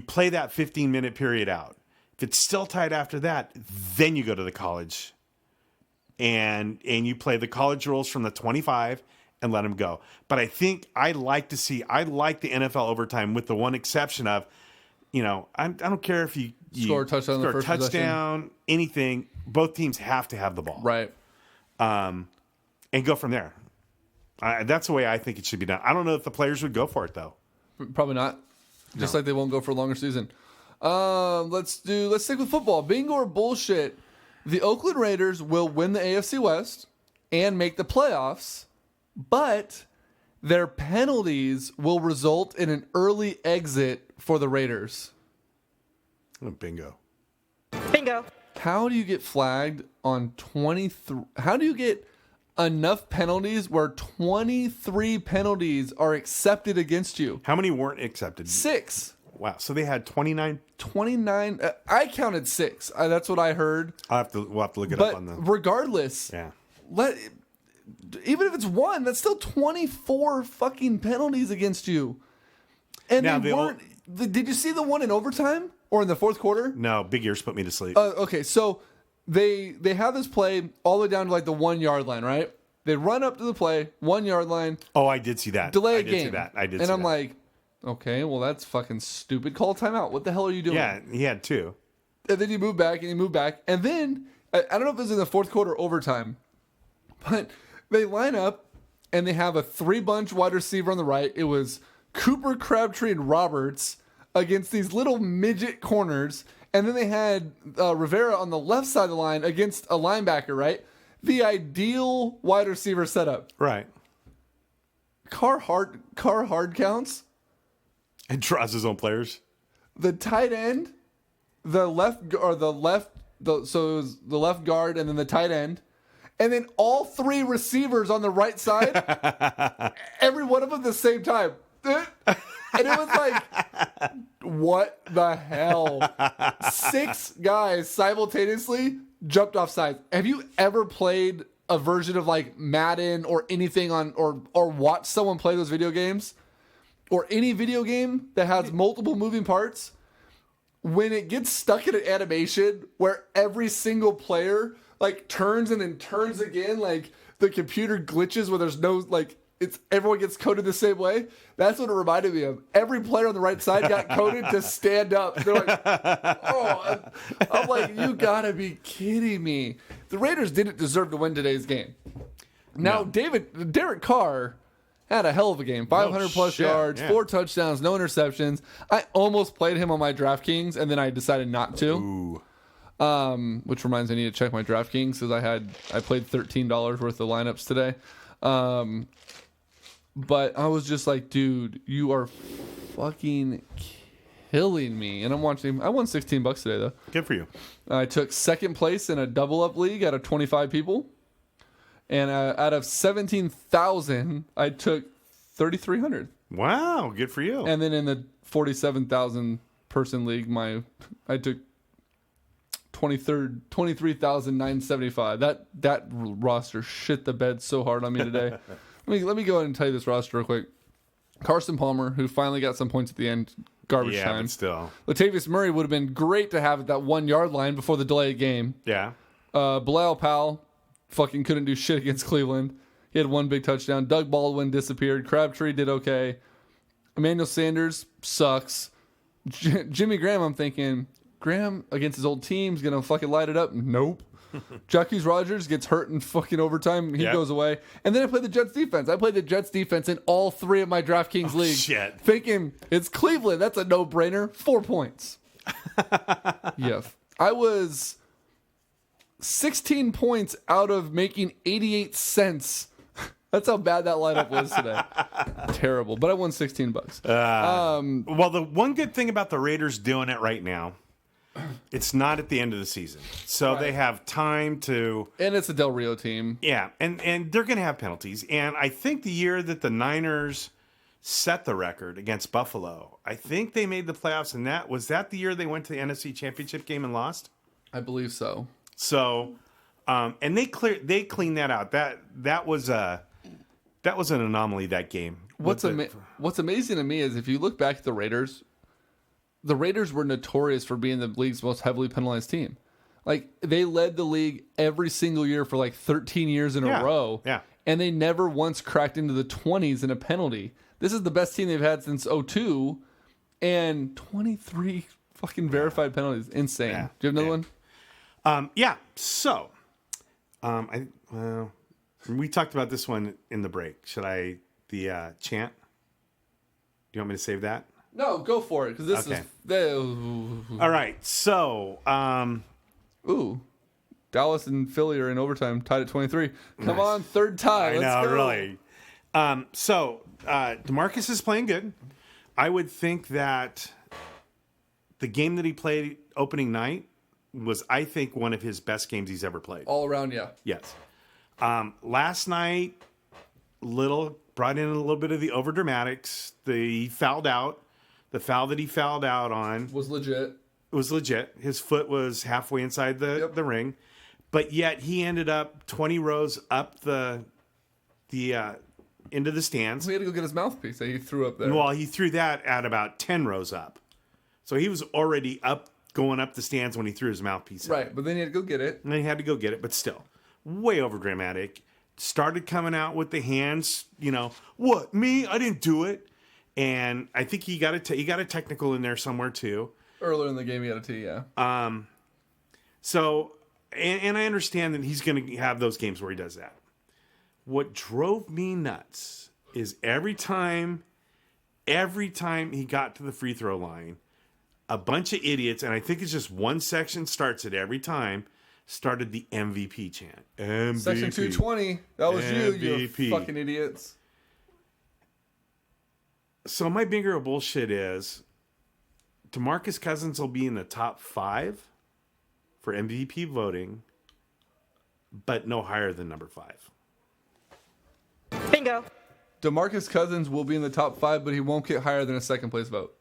B: play that 15-minute period out. If it's still tied after that, then you go to the college. And you play the college rules from the 25 and let them go. But I think I like the NFL overtime with the one exception of, I don't care if you
D: score a touchdown,
B: score a touchdown, anything. Both teams have to have the ball.
D: Right.
B: And go from there. That's the way I think it should be done. I don't know if the players would go for it, though.
D: Probably not. Just like they won't go for a longer season. Let's stick with football. Bingo or bullshit. The Oakland Raiders will win the AFC West and make the playoffs, but their penalties will result in an early exit for the Raiders.
B: Oh, bingo.
F: Bingo.
D: How do you get flagged on 23? How do you get enough penalties where 23 penalties are accepted against you?
B: How many weren't accepted?
D: 6.
B: Wow. So they had 29.
D: 29. I counted 6. That's what I heard.
B: We'll have to look it up on the.
D: Regardless,
B: Yeah.
D: Even if it's 1, that's still 24 fucking penalties against you. And
B: Now,
D: they weren't. Did you see the one in overtime or in the fourth quarter?
B: No, big ears put me to sleep.
D: Okay, so they have this play all the way down to like the 1 yard line, right? They run up to the play, 1 yard line.
B: Oh, I did see that.
D: Delay
B: I
D: a
B: did
D: game.
B: see that. I did.
D: And
B: see
D: I'm
B: that.
D: like, okay, well that's fucking stupid. Call timeout. What the hell are you doing?
B: Yeah, he had 2.
D: And then you move back and you move back. And then, I don't know if it was in the fourth quarter or overtime, but they line up and they have a 3-bunch wide receiver on the right. It was Cooper, Crabtree, and Roberts against these little midget corners. And then they had Rivera on the left side of the line against a linebacker, right? the ideal wide receiver setup.
B: Right.
D: Carr hard counts.
B: And draws his own players.
D: The tight end, so it was the left guard and then the tight end, and then all three receivers on the right side, every one of them at the same time. And it was like, what the hell? 6 guys simultaneously jumped off sides. Have you ever played a version of like Madden or anything on or watched someone play those video games? Or any video game that has multiple moving parts? When it gets stuck in an animation where every single player like turns and then turns again, like the computer glitches where there's no like everyone gets coded the same way. That's what it reminded me of. Every player on the right side got coded to stand up. They're like, oh, I'm like, you gotta be kidding me. The Raiders didn't deserve to win today's game. Now, Derek Carr had a hell of a game. 500 plus yards, 4 touchdowns, no interceptions. I almost played him on my DraftKings, and then I decided not to.
B: Ooh.
D: Which reminds me, I need to check my DraftKings because I played $13 worth of lineups today. But I was just like, dude, you are fucking killing me. And I won $16 today, though.
B: Good for you.
D: I took second place in a double-up league out of 25 people. And out of 17,000, I took 3,300.
B: Wow, good for you.
D: And then in the 47,000 person league, I took 23,975. That roster shit the bed so hard on me today. Let me go ahead and tell you this roster real quick. Carson Palmer, who finally got some points at the end, garbage time.
B: But still.
D: Latavius Murray would have been great to have at that 1 yard line before the delay of game.
B: Yeah.
D: Bilal Powell fucking couldn't do shit against Cleveland. He had 1 big touchdown. Doug Baldwin disappeared. Crabtree did okay. Emmanuel Sanders sucks. Jimmy Graham, I'm thinking, Graham against his old team's going to fucking light it up. Nope. Jacquizz Rodgers gets hurt in fucking overtime. He goes away. And then I played the Jets defense. I played the Jets defense in all 3 of my DraftKings leagues.
B: Shit.
D: Thinking, it's Cleveland. That's a no-brainer. 4 points. Yeah. I was 16 points out of making 88 cents. That's how bad that lineup was today. Terrible. But I won $16.
B: Well, the one good thing about the Raiders doing it right now, it's not at the end of the season. So they have time to...
D: And it's a Del Rio team.
B: Yeah, and they're going to have penalties. And I think the year that the Niners set the record against Buffalo, I think they made the playoffs, and was that the year they went to the NFC Championship game and lost?
D: I believe so.
B: So, and they cleaned that out. That was an anomaly, that game.
D: What's amazing to me is if you look back at the Raiders were notorious for being the league's most heavily penalized team. Like, they led the league every single year for like 13 years in a row.
B: Yeah.
D: And they never once cracked into the 20s in a penalty. This is the best team they've had since 2002, and 23 fucking verified penalties. Insane.
B: Yeah.
D: Do you have another one?
B: So, we talked about this one in the break. Should I, the chant? Do you want me to save that?
D: No, go for it, because this
B: Okay.
D: is...
B: All right, so...
D: Dallas and Philly are in overtime, tied at 23. Come on, third tie. Let's go.
B: Really. So, DeMarcus is playing good. I would think that the game that he played opening night was, I think, one of his best games he's ever played.
D: All around, yeah.
B: Yes. Last night, brought in a little bit of the overdramatics. He fouled out. The foul that he fouled out on
D: Was legit.
B: It was legit. His foot was halfway inside the ring, but yet he ended up 20 rows up the into the stands.
D: He had to go get his mouthpiece that he threw up there.
B: Well, he threw that at about 10 rows up, so he was already going up the stands when he threw his mouthpiece.
D: Right, but then he had to go get it.
B: And then he had to go get it, but still, way over dramatic. Started coming out with the hands. What, me? I didn't do it. And I think he got a technical in there somewhere too.
D: Earlier in the game, he had a T, yeah.
B: So, and I understand that he's going to have those games where he does that. What drove me nuts is every time he got to the free throw line, a bunch of idiots, and I think it's just one section starts it every time, started the MVP chant. MVP.
D: Section 220. That was you
B: MVP.
D: fucking idiots.
B: So my bingo bullshit is DeMarcus Cousins will be in the top 5 for MVP voting, but no higher than number 5.
F: Bingo.
D: DeMarcus Cousins will be in the top 5, but he won't get higher than a second place vote.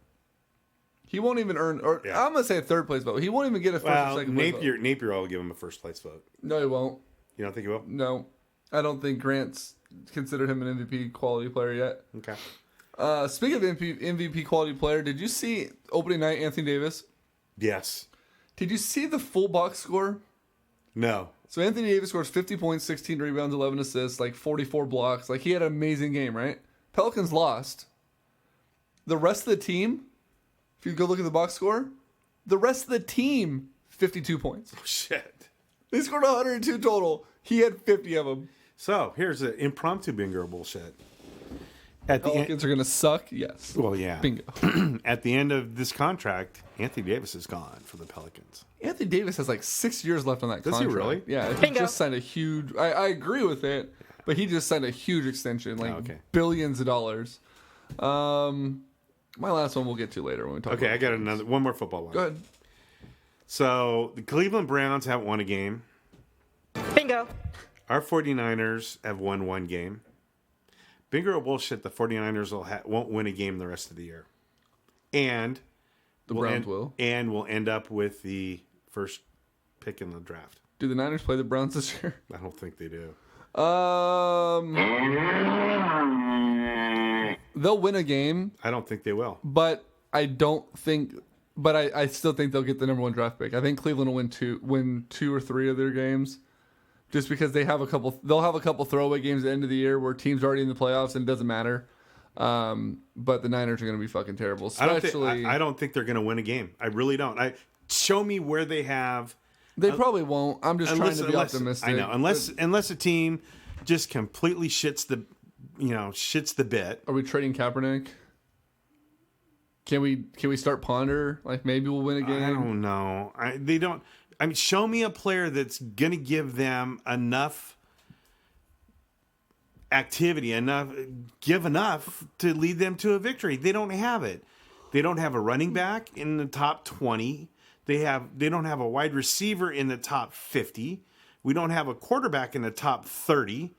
D: He won't even earn, or
B: Yeah.
D: I'm gonna say a third place vote. He won't even get a first or second place vote.
B: Napier will give him a first place vote.
D: No, he won't.
B: You don't think he will?
D: No, I don't think Grant's considered him an MVP quality player yet.
B: Okay.
D: Speaking of MVP quality player, did you see opening night Anthony Davis?
B: Yes.
D: Did you see the full box score?
B: No.
D: So Anthony Davis scores 50 points, 16 rebounds, 11 assists, like 44 blocks. Like he had an amazing game, right? Pelicans lost. The rest of the team, if you go look at the box score, the rest of the team, 52 points.
B: Oh, shit.
D: They scored 102 total. He had 50 of them.
B: So here's the impromptu bingo bullshit. At the
D: Pelicans are going to suck? Yes.
B: well, yeah.
D: Bingo.
B: At the end of this contract, Anthony Davis is gone for the Pelicans.
D: Anthony Davis has like 6 years left on that
B: Does he
D: contract.
B: really?
D: Yeah. He
F: Bingo.
D: just signed a huge... I agree with it, but he just signed a huge extension, like
B: okay.
D: billions of dollars. My last one we'll get to later when we talk
B: Okay,
D: about
B: I got one more football one.
D: Go ahead.
B: So the Cleveland Browns haven't won a game.
F: Bingo.
B: Our 49ers have won one game. Bingo or bullshit, the 49ers won't win a game the rest of the year. And
D: The Browns will.
B: And we'll end up with the first pick in the draft.
D: Do the Niners play the Browns this year?
B: I don't think they do.
D: They'll win a game,
B: I don't think they will.
D: but I don't think. But I still think they'll get the number 1 draft pick. I think Cleveland will win two or three of their games, just because they have a couple. They'll have a couple throwaway games at the end of the year where teams are already in the playoffs and it doesn't matter. But the Niners are going to be fucking terrible. Especially,
B: I don't think they're going to win a game. I really don't. Show me where they have.
D: they probably won't. I'm just trying to be optimistic.
B: I know, unless a team just completely shits the bit.
D: Are we trading Kaepernick? Can we start Ponder? Like maybe we'll win a game.
B: I don't know. They don't. I mean, show me a player that's going to give them enough activity, enough to lead them to a victory. They don't have it. They don't have a running back in the top 20. They don't have a wide receiver in the top 50. We don't have a quarterback in the top 30.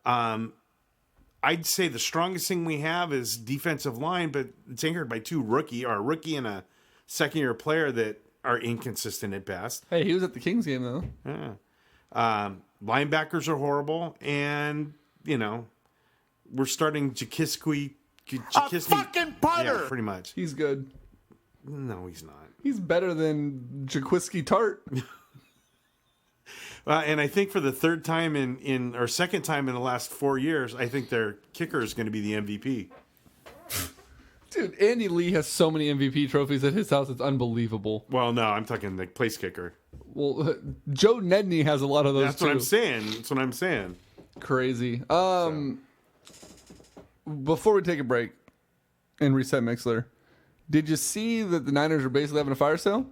B: I'd say the strongest thing we have is defensive line, but it's anchored by a rookie and a second-year player that are inconsistent at best.
D: Hey, he was at the Kings game though.
B: Yeah. Linebackers are horrible, and we're starting Jakiski.
E: A fucking punter!
B: Yeah, pretty much.
D: He's good.
B: No, he's not.
D: He's better than Jaquiski Tart.
B: And I think for the third time or second time in the last 4 years, I think their kicker is going to be the MVP.
D: Dude, Andy Lee has so many MVP trophies at his house. It's unbelievable.
B: Well, no, I'm talking the place kicker.
D: Well, Joe Nedney has a lot of those
B: That's
D: too.
B: what I'm saying. That's what I'm saying.
D: Crazy. Before we take a break and reset Mixler, did you see that the Niners are basically having a fire sale?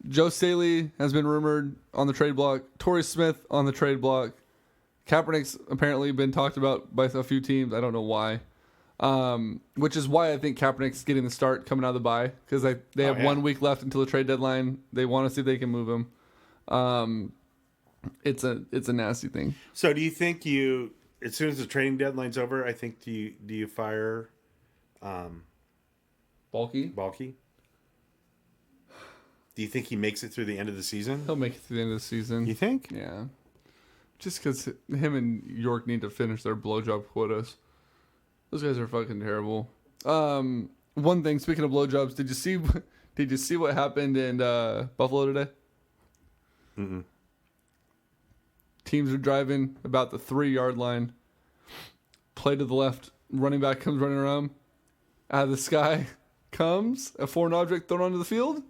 D: Joe Staley has been rumored on the trade block. Torrey Smith on the trade block. Kaepernick's apparently been talked about by a few teams. I don't know why. Which is why I think Kaepernick's getting the start coming out of the bye, because they have 1 week left until the trade deadline. They want to see if they can move him. It's a nasty thing.
B: So do you think as soon as the trading deadline's over, I think do you fire
D: Balky?
B: Balky? Do you think he makes it through the end of the season?
D: He'll make it to the end of the season.
B: You think?
D: Yeah. Just because him and York need to finish their blowjob quotas. Those guys are fucking terrible. One thing, speaking of blowjobs, did you see what happened in Buffalo today?
B: Mm-mm.
D: Teams are driving about the 3-yard line. Play to the left. Running back comes running around. Out of the sky comes a foreign object thrown onto the field.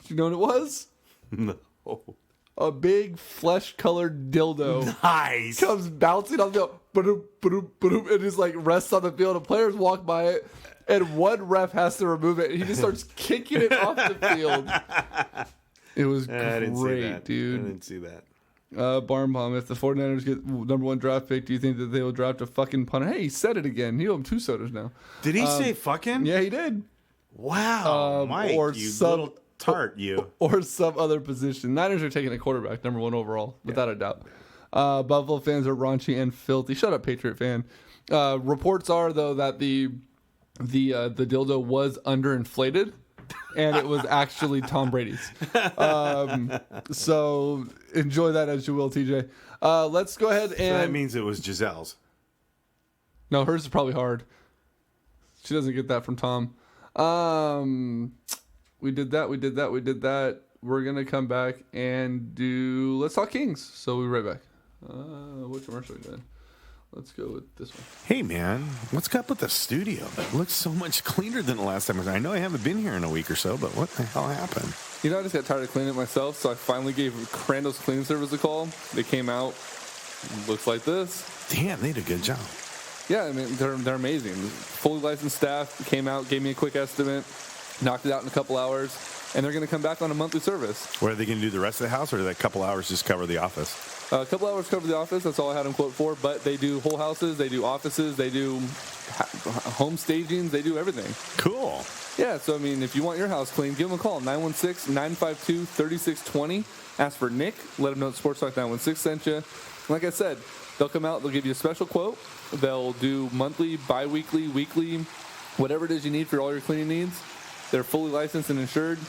D: Do you know what it was?
B: No.
D: A big flesh-colored dildo.
B: Nice.
D: Comes bouncing on the field. Ba-doom, ba-doom, ba-doom, and just like rests on the field. And players walk by it. And one ref has to remove it. And he just starts kicking it off the field. It was
B: I didn't see
D: great,
B: that.
D: dude.
B: I didn't see that.
D: Barn Bomb, if the 49ers get number 1 draft pick, do you think that they will draft a fucking punter? Hey, he said it again. You owe him 2 sodas now.
B: Did he say fucking?
D: Yeah, he did.
B: Wow, Mike,
D: or
B: you
D: some-
B: little tart, you.
D: Or some other position. Niners are taking a quarterback, number 1 overall, without a doubt. Buffalo fans are raunchy and filthy. Shut up, Patriot fan. Reports are, though, that the dildo was underinflated. And it was actually Tom Brady's. So enjoy that as you will, TJ. Let's go ahead and...
B: So that means it was Giselle's.
D: No, hers is probably hard. She doesn't get that from Tom. We did that. We're going to come back and do... Let's talk Kings. So we'll be right back. What commercial are we doing? Let's go with this one.
B: Hey, man, what's up with the studio? It looks so much cleaner than the last time. I know I haven't been here in a week or so, but what the hell happened?
D: You know, I just got tired of cleaning it myself, so I finally gave Crandall's Cleaning Service a call. They came out. Looks like this.
B: Damn, they did a good job.
D: Yeah, I mean, they're amazing. Fully licensed staff came out, gave me a quick estimate, knocked it out in a couple hours, and they're going to come back on a monthly service.
B: What, are they going to do the rest of the house, or that couple hours just cover the office?
D: A couple hours cover the office. That's all I had them quote for. But they do whole houses. They do offices. They do home stagings. They do everything.
B: Cool.
D: Yeah, so, I mean, if you want your house clean, give them a call. 916-952-3620. Ask for Nick. Let them know Sports Talk 916 sent you. Like I said, they'll come out. They'll give you a special quote. They'll do monthly, bi-weekly, weekly, whatever it is you need for all your cleaning needs. They're fully licensed and insured.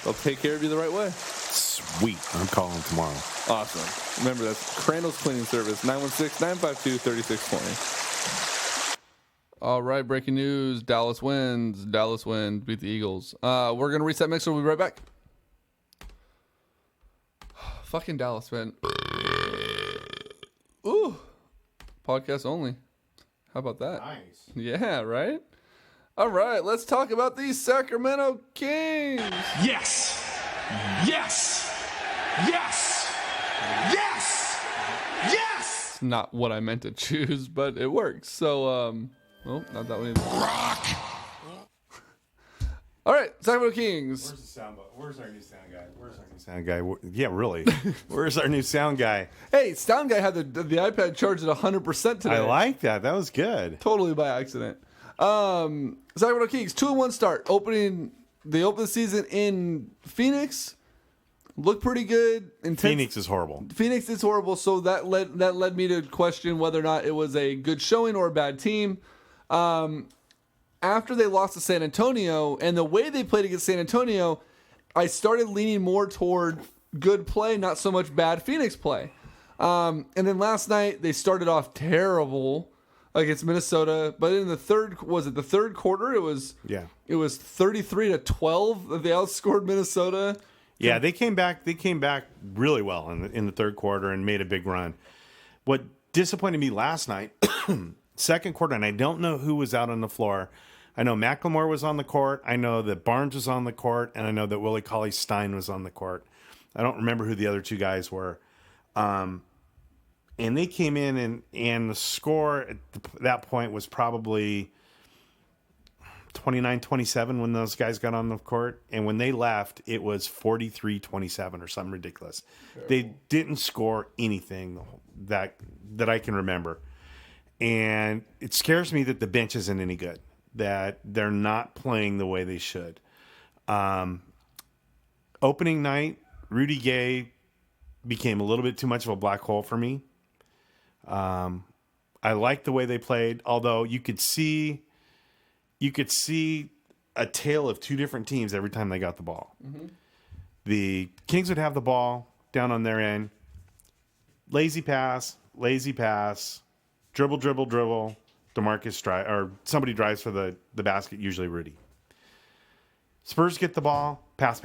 D: They'll take care of you the right way.
B: Sweet. I'm calling tomorrow.
D: Awesome. Remember, that's Crandall's Cleaning Service, 916-952-3620. All right, breaking news. Dallas wins. Dallas wins. Beat the Eagles. We're going to reset mixer. We'll be right back. Fucking Dallas, man. Ooh. Podcast only. How about that?
B: Nice.
D: Yeah, right? All right, let's talk about the Sacramento Kings.
C: Yes! Yes! Yes! Yes! Yes!
D: It's not what I meant to choose, but it works. So, well, not that one either.
C: Rock!
D: All right, Sacramento Kings.
B: Where's the sound? Where's our new sound guy? Yeah, really. Where's our new sound guy?
D: Hey, sound guy had the iPad charged at 100% today.
B: I like that. That was good.
D: Totally by accident. Sacramento Kings 2-1 start. They opened the season in Phoenix. Looked pretty good.
B: Phoenix is horrible.
D: Phoenix is horrible. So that led me to question whether or not it was a good showing or a bad team. After they lost to San Antonio and the way they played against San Antonio, I started leaning more toward good play, not so much bad Phoenix play. And then last night they started off terrible against Minnesota, but in the third quarter? It was 33-12 that they outscored Minnesota.
B: Yeah, they came back really well in the third quarter and made a big run. What disappointed me last night, second quarter, and I don't know who was out on the floor. I know McLemore was on the court. I know that Barnes was on the court, and I know that Willie Cauley-Stein was on the court. I don't remember who the other two guys were. And they came in, and the score at that point was probably 29-27 when those guys got on the court. And when they left, it was 43-27 or something ridiculous. Terrible. They didn't score anything that I can remember. And it scares me that the bench isn't any good, that they're not playing the way they should. Opening night, Rudy Gay became a little bit too much of a black hole for me. I liked the way they played, although you could see a tale of two different teams every time they got the ball. Mm-hmm. The Kings would have the ball down on their end, lazy pass, dribble, DeMarcus drive, or somebody drives for the basket, usually Rudy. Spurs get the ball, pass,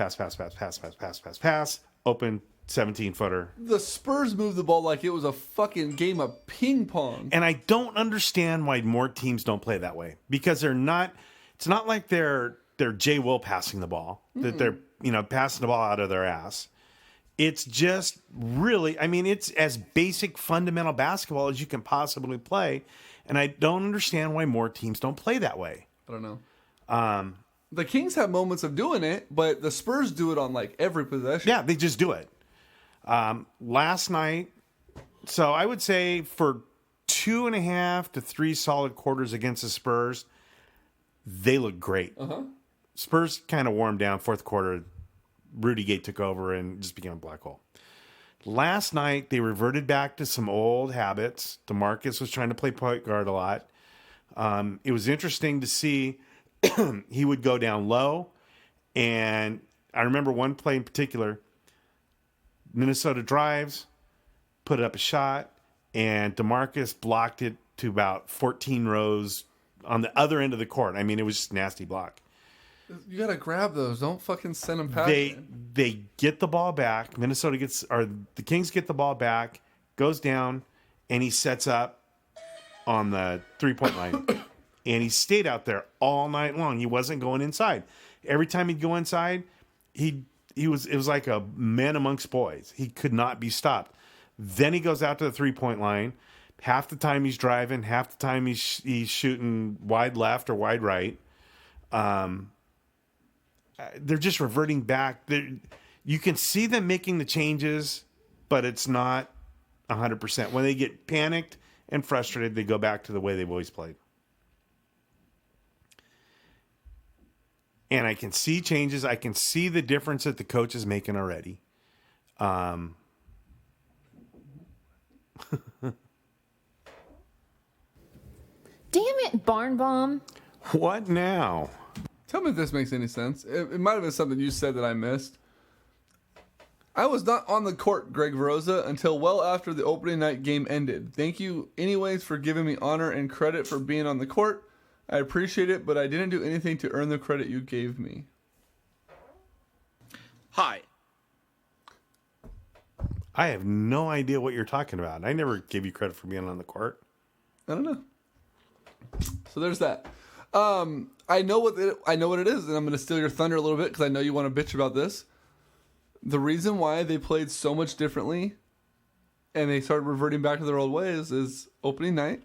B: open 17-footer.
D: The Spurs moved the ball like it was a fucking game of ping pong.
B: And I don't understand why more teams don't play that way, because it's not like they're Jay Will passing the ball, that they're passing the ball out of their ass. It's just really, it's as basic fundamental basketball as you can possibly play. And I don't understand why more teams don't play that way.
D: I don't know. the Kings have moments of doing it, but the Spurs do it on like every possession.
B: Yeah, they just do it. Last night, so I would say for 2.5 to 3 solid quarters against the Spurs, they look great. Spurs kind of warmed down fourth quarter. Rudy Gay took over and just became a black hole. Last night, they reverted back to some old habits. DeMarcus was trying to play point guard a lot. It was interesting to see he would go down low. And I remember one play in particular. Minnesota drives, put up a shot, and DeMarcus blocked it to about 14 rows on the other end of the court. I mean, it was just a nasty block.
D: You gotta grab those. Don't fucking send them past.
B: They get the ball back. The Kings get the ball back, goes down, and he sets up on the 3-point line. And he stayed out there all night long. He wasn't going inside. Every time he'd go inside, it was like a man amongst boys. He could not be stopped. Then he goes out to the 3-point line. Half the time he's driving, half the time he's shooting wide left or wide right. They're just reverting back. You can see them making the changes, but it's not 100%. When they get panicked and frustrated, they go back to the way they've always played. And I can see changes. I can see the difference that the coach is making already.
A: Damn it, Barn Bomb.
B: What now?
D: Tell me if this makes any sense. It might have been something you said that I missed. I was not on the court, Greg Verosa, until well after the opening night game ended. Thank you anyways for giving me honor and credit for being on the court. I appreciate it, but I didn't do anything to earn the credit you gave me.
E: Hi.
B: I have no idea what you're talking about. I never gave you credit for being on the court.
D: I don't know. So there's that. I know what it is, and I'm going to steal your thunder a little bit because I know you want to bitch about this. The reason why they played so much differently and they started reverting back to their old ways is opening night.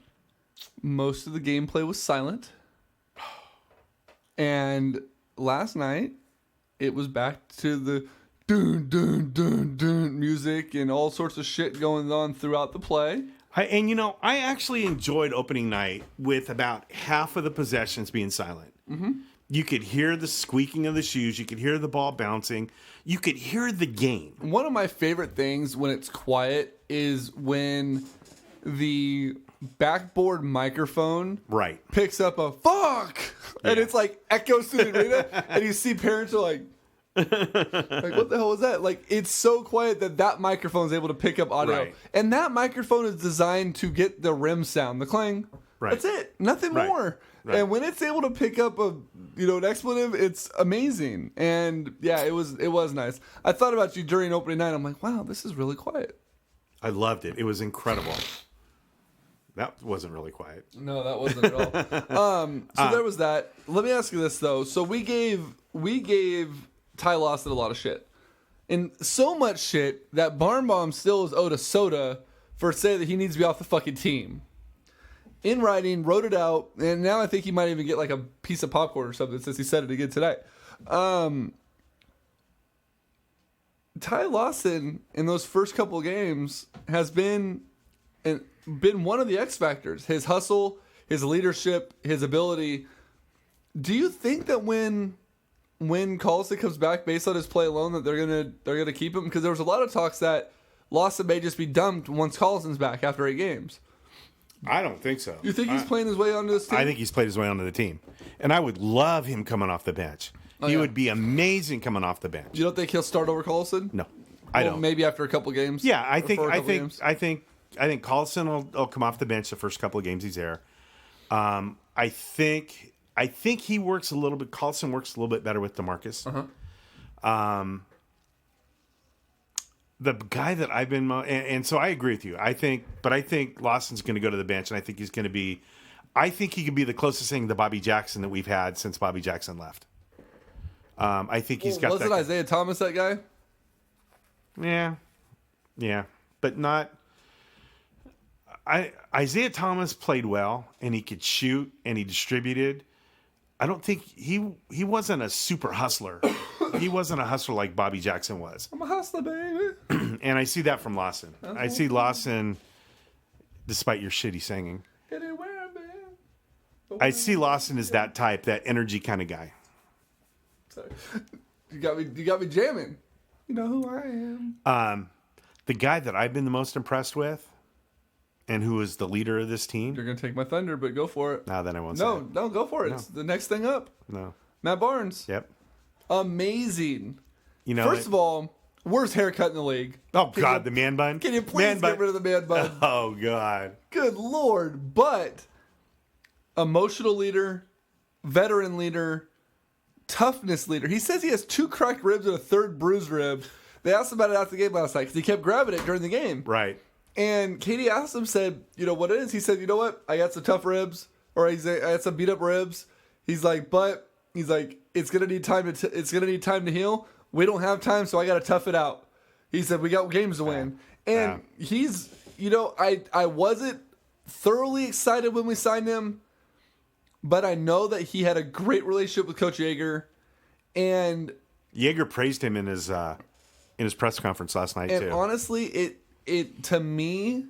D: Most of the gameplay was silent. And last night, it was back to the dun, dun, dun, dun music and all sorts of shit going on throughout the play.
B: I actually enjoyed opening night with about half of the possessions being silent. Mm-hmm. You could hear the squeaking of the shoes. You could hear the ball bouncing. You could hear the game.
D: One of my favorite things when it's quiet is when the backboard microphone picks up a fuck, and it's like echoes through the arena, and you see parents are like what the hell was that? Like, it's so quiet that microphone is able to pick up audio, and that microphone is designed to get the rim sound, the clang. That's it, nothing more. And when it's able to pick up an expletive, it's amazing. And yeah, it was nice. I thought about you during opening night. I'm like, wow, this is really quiet.
B: I loved it. It was incredible. That wasn't really quiet.
D: No, that wasn't at all. So there was that. Let me ask you this though. So we gave Ty Lawson a lot of shit, and so much shit that Barn Bomb still is owed a soda for saying that he needs to be off the fucking team. In writing, wrote it out, and now I think he might even get like a piece of popcorn or something since he said it again today. Ty Lawson in those first couple of games has been one of the X factors. His hustle, his leadership, his ability. Do you think that when Carlson comes back based on his play alone that they're gonna keep him? Because there was a lot of talks that Lawson may just be dumped once Carlson's back after 8 games.
B: I don't think so.
D: You think he's playing his way onto this team?
B: I think he's played his way onto the team. And I would love him coming off the bench. He would be amazing coming off the bench.
D: You don't think he'll start over Carlson?
B: No. I don't.
D: Maybe after a couple games?
B: Yeah, I think Carlson will come off the bench the first couple of games he's there. I think he works a little bit. Carlson works a little bit better with DeMarcus. The guy that I've been, and so I agree with you. I think Lawson's going to go to the bench, and I think he could be the closest thing to Bobby Jackson that we've had since Bobby Jackson left. I think he's got.
D: Wasn't Isaiah Thomas that guy?
B: Yeah, but not. Isaiah Thomas played well, and he could shoot, and he distributed. I don't think he wasn't a super hustler. He wasn't a hustler like Bobby Jackson was.
D: I'm a hustler, baby.
B: And I see that from Lawson. I see Lawson, despite your shitty singing,
D: Anywhere, man.
B: I see Lawson as that type, that energy kind of guy.
D: Sorry. You got me jamming. You know who I am.
B: The guy that I've been the most impressed with, and who is the leader of this team.
D: You're gonna take my thunder, but go for it.
B: Now then I won't say
D: No,
B: it.
D: no, go for it. It's the next thing up.
B: No.
D: Matt Barnes.
B: Yep.
D: Amazing.
B: You know,
D: First of all, worst haircut in the league.
B: oh God, the man bun.
D: Can you please get rid of the man bun?
B: Oh God.
D: Good Lord. But emotional leader, veteran leader, toughness leader. He says he has 2 cracked ribs and a 3rd bruised rib. They asked him about it after the game last night because he kept grabbing it during the game.
B: Right.
D: And Katie asked him, said, you know what it is? He said, you know what? I got some tough ribs, or I got some beat up ribs. He's like, it's gonna need time to heal. We don't have time, so I got to tough it out. He said, we got games to win. And he's, I wasn't thoroughly excited when we signed him, but I know that he had a great relationship with Coach Yeager, and
B: Yeager praised him in his press conference last night too.
D: And honestly, it to me,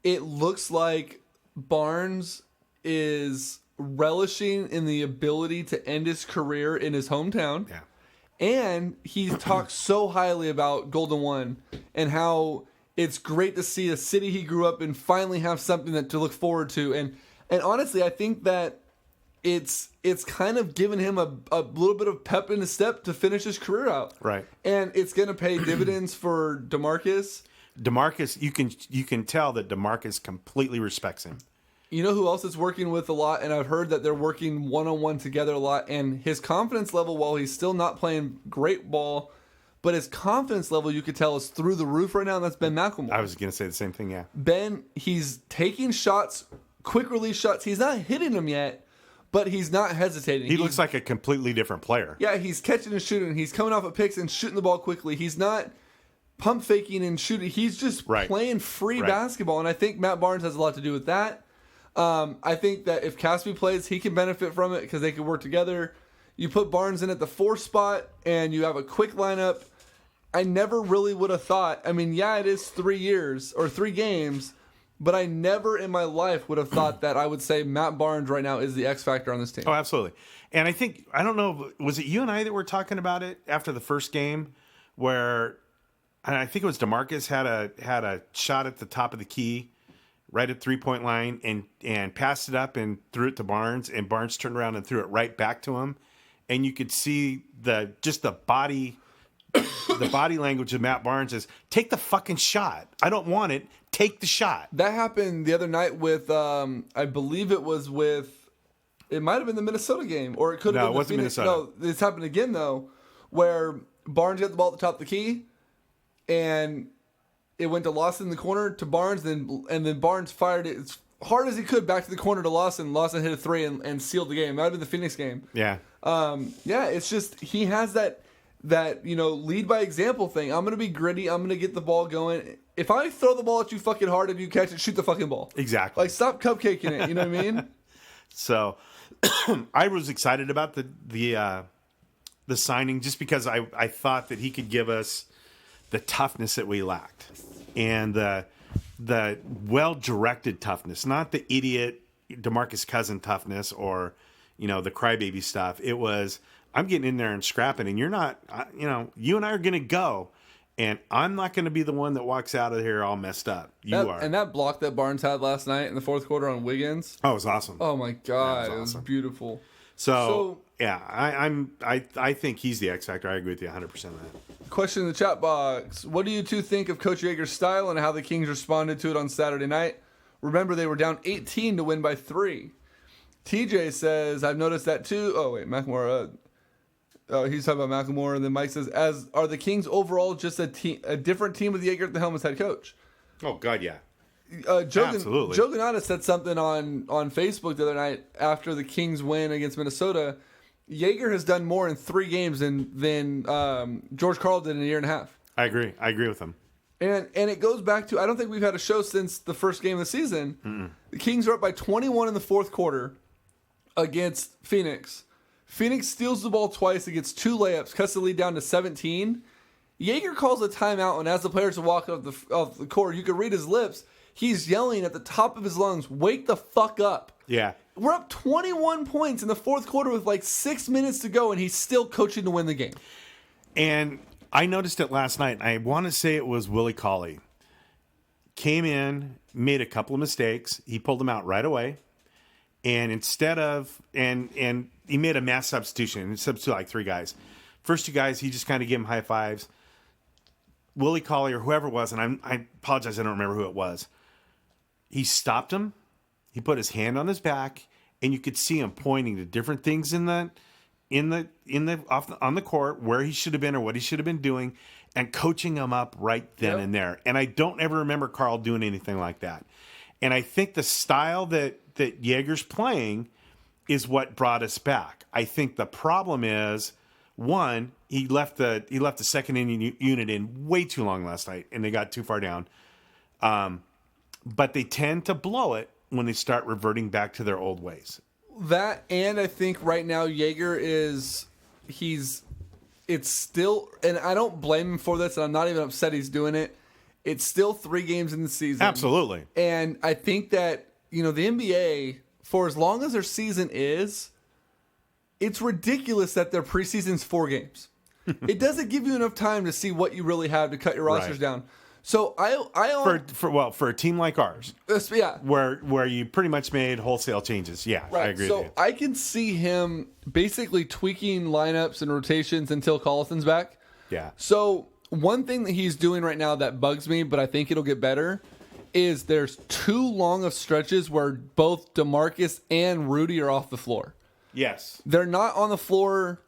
D: it looks like Barnes is relishing in the ability to end his career in his hometown.
B: Yeah.
D: And he's talked so highly about Golden One and how it's great to see a city he grew up in finally have something to look forward to. And honestly, I think that it's kind of given him a little bit of pep in his step to finish his career out.
B: Right.
D: And it's going to pay dividends for DeMarcus.
B: DeMarcus, you can tell that DeMarcus completely respects him.
D: You know who else is working with a lot, and I've heard that they're working one-on-one together a lot, and his confidence level, while he's still not playing great ball, but his confidence level, you could tell, is through the roof right now, and that's Ben McLemore.
B: I was going to say the same thing, yeah.
D: Ben, he's taking shots, quick release shots. He's not hitting them yet, but he's not hesitating.
B: He looks like a completely different player.
D: Yeah, he's catching and shooting. He's coming off of picks and shooting the ball quickly. He's not pump faking and shooting. He's just playing free basketball, and I think Matt Barnes has a lot to do with that. I think that if Caspi plays, he can benefit from it because they can work together. You put Barnes in at the 4 spot, and you have a quick lineup. I never really would have thought. I mean, yeah, it is 3 years or 3 games, but I never in my life would have thought that I would say Matt Barnes right now is the X factor on this team.
B: Oh, absolutely. And I don't know, was it you and I that were talking about it after the first game, where I think it was DeMarcus had a shot at the top of the key, right at 3-point line, and passed it up and threw it to Barnes, and Barnes turned around and threw it right back to him, and you could see the body language of Matt Barnes is, take the fucking shot. I don't want it. Take the shot.
D: That happened the other night with I believe it might have been the Minnesota game, or it could have been
B: it wasn't Minnesota.
D: No, this happened again though, where Barnes got the ball at the top of the key, and it went to Lawson in the corner to Barnes, and then Barnes fired it as hard as he could back to the corner to Lawson. Lawson hit a 3 and sealed the game. It might have been the Phoenix game.
B: Yeah.
D: It's just he has that lead by example thing. I'm gonna be gritty. I'm gonna get the ball going. If I throw the ball at you fucking hard and you catch it, shoot the fucking ball.
B: Exactly.
D: Like, stop cupcaking it. You know what I mean?
B: So I was excited about the signing just because I thought that he could give us the toughness that we lacked, and the well-directed toughness, not the idiot DeMarcus Cousin toughness or the crybaby stuff. It was, I'm getting in there and scrapping, and you're not. You and I are going to go, and I'm not going to be the one that walks out of here all messed up. You are. And
D: that block that Barnes had last night in the 4th quarter on Wiggins.
B: Oh, it was awesome.
D: Oh my God, it was beautiful.
B: So yeah, I think he's the X factor. I agree with you 100% on that.
D: Question in the chat box: what do you two think of Coach Yeager's style and how the Kings responded to it on Saturday night? Remember, they were down 18 to win by 3. TJ says, I've noticed that too. Oh wait, McLemore. He's talking about McLemore, and then Mike says, "As are the Kings overall just a different team with Yeager at the helm as head coach?"
B: Oh God, yeah.
D: Absolutely. Joe Granada said something on Facebook the other night after the Kings win against Minnesota. Yeager has done more in 3 games than George Karl did in a year and a half.
B: I agree with him.
D: And it goes back to, I don't think we've had a show since the first game of the season. The Kings are up by 21 in the 4th quarter against Phoenix. Phoenix steals the ball twice. It gets 2 layups, cuts the lead down to 17. Jaeger calls a timeout, and as the players are walking off the court, you can read his lips. He's yelling at the top of his lungs, "Wake the fuck up."
B: Yeah.
D: We're up 21 points in the fourth quarter with like 6 minutes to go, and he's still coaching to win the game.
B: And I noticed it last night. I want to say it was Willie Cauley. Came in, made a couple of mistakes. He pulled them out right away. And instead of, and he made a mass substitution. He substituted like 3 guys. First 2 guys, he just kind of gave them high fives. Willie Cauley or whoever it was, and I apologize, I don't remember who it was. He stopped him. He put his hand on his back, and you could see him pointing to different things on the court where he should have been or what he should have been doing, and coaching him up right then and there. And I don't ever remember Carl doing anything like that. And I think the style that Jaeger's playing is what brought us back. I think the problem is, one, he left the second unit in way too long last night, and they got too far down. But they tend to blow it when they start reverting back to their old ways.
D: That, and I think right now Jaeger it's still, and I don't blame him for this, and I'm not even upset he's doing it. It's still 3 games in the season.
B: Absolutely.
D: And I think that, the NBA, for as long as their season is, it's ridiculous that their preseason's 4 games. It doesn't give you enough time to see what you really have to cut your rosters down. So
B: for a team like ours,
D: yeah,
B: where you pretty much made wholesale changes, yeah,
D: right.
B: I agree.
D: So
B: with you.
D: I can see him basically tweaking lineups and rotations until Collison's back.
B: Yeah.
D: So one thing that he's doing right now that bugs me, but I think it'll get better, is there's too long of stretches where both DeMarcus and Rudy are off the floor.
B: Yes,
D: they're not on the floor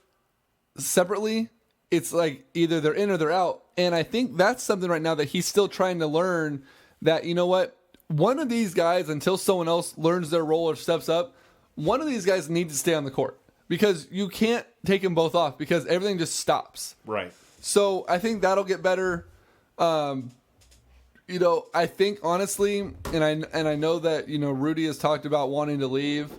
D: separately. It's like either they're in or they're out. And I think that's something right now that he's still trying to learn, that, you know what, one of these guys, until someone else learns their role or steps up, one of these guys needs to stay on the court, because you can't take them both off because everything just stops.
B: Right.
D: So I think that'll get better. I think honestly, and I know that, Rudy has talked about wanting to leave.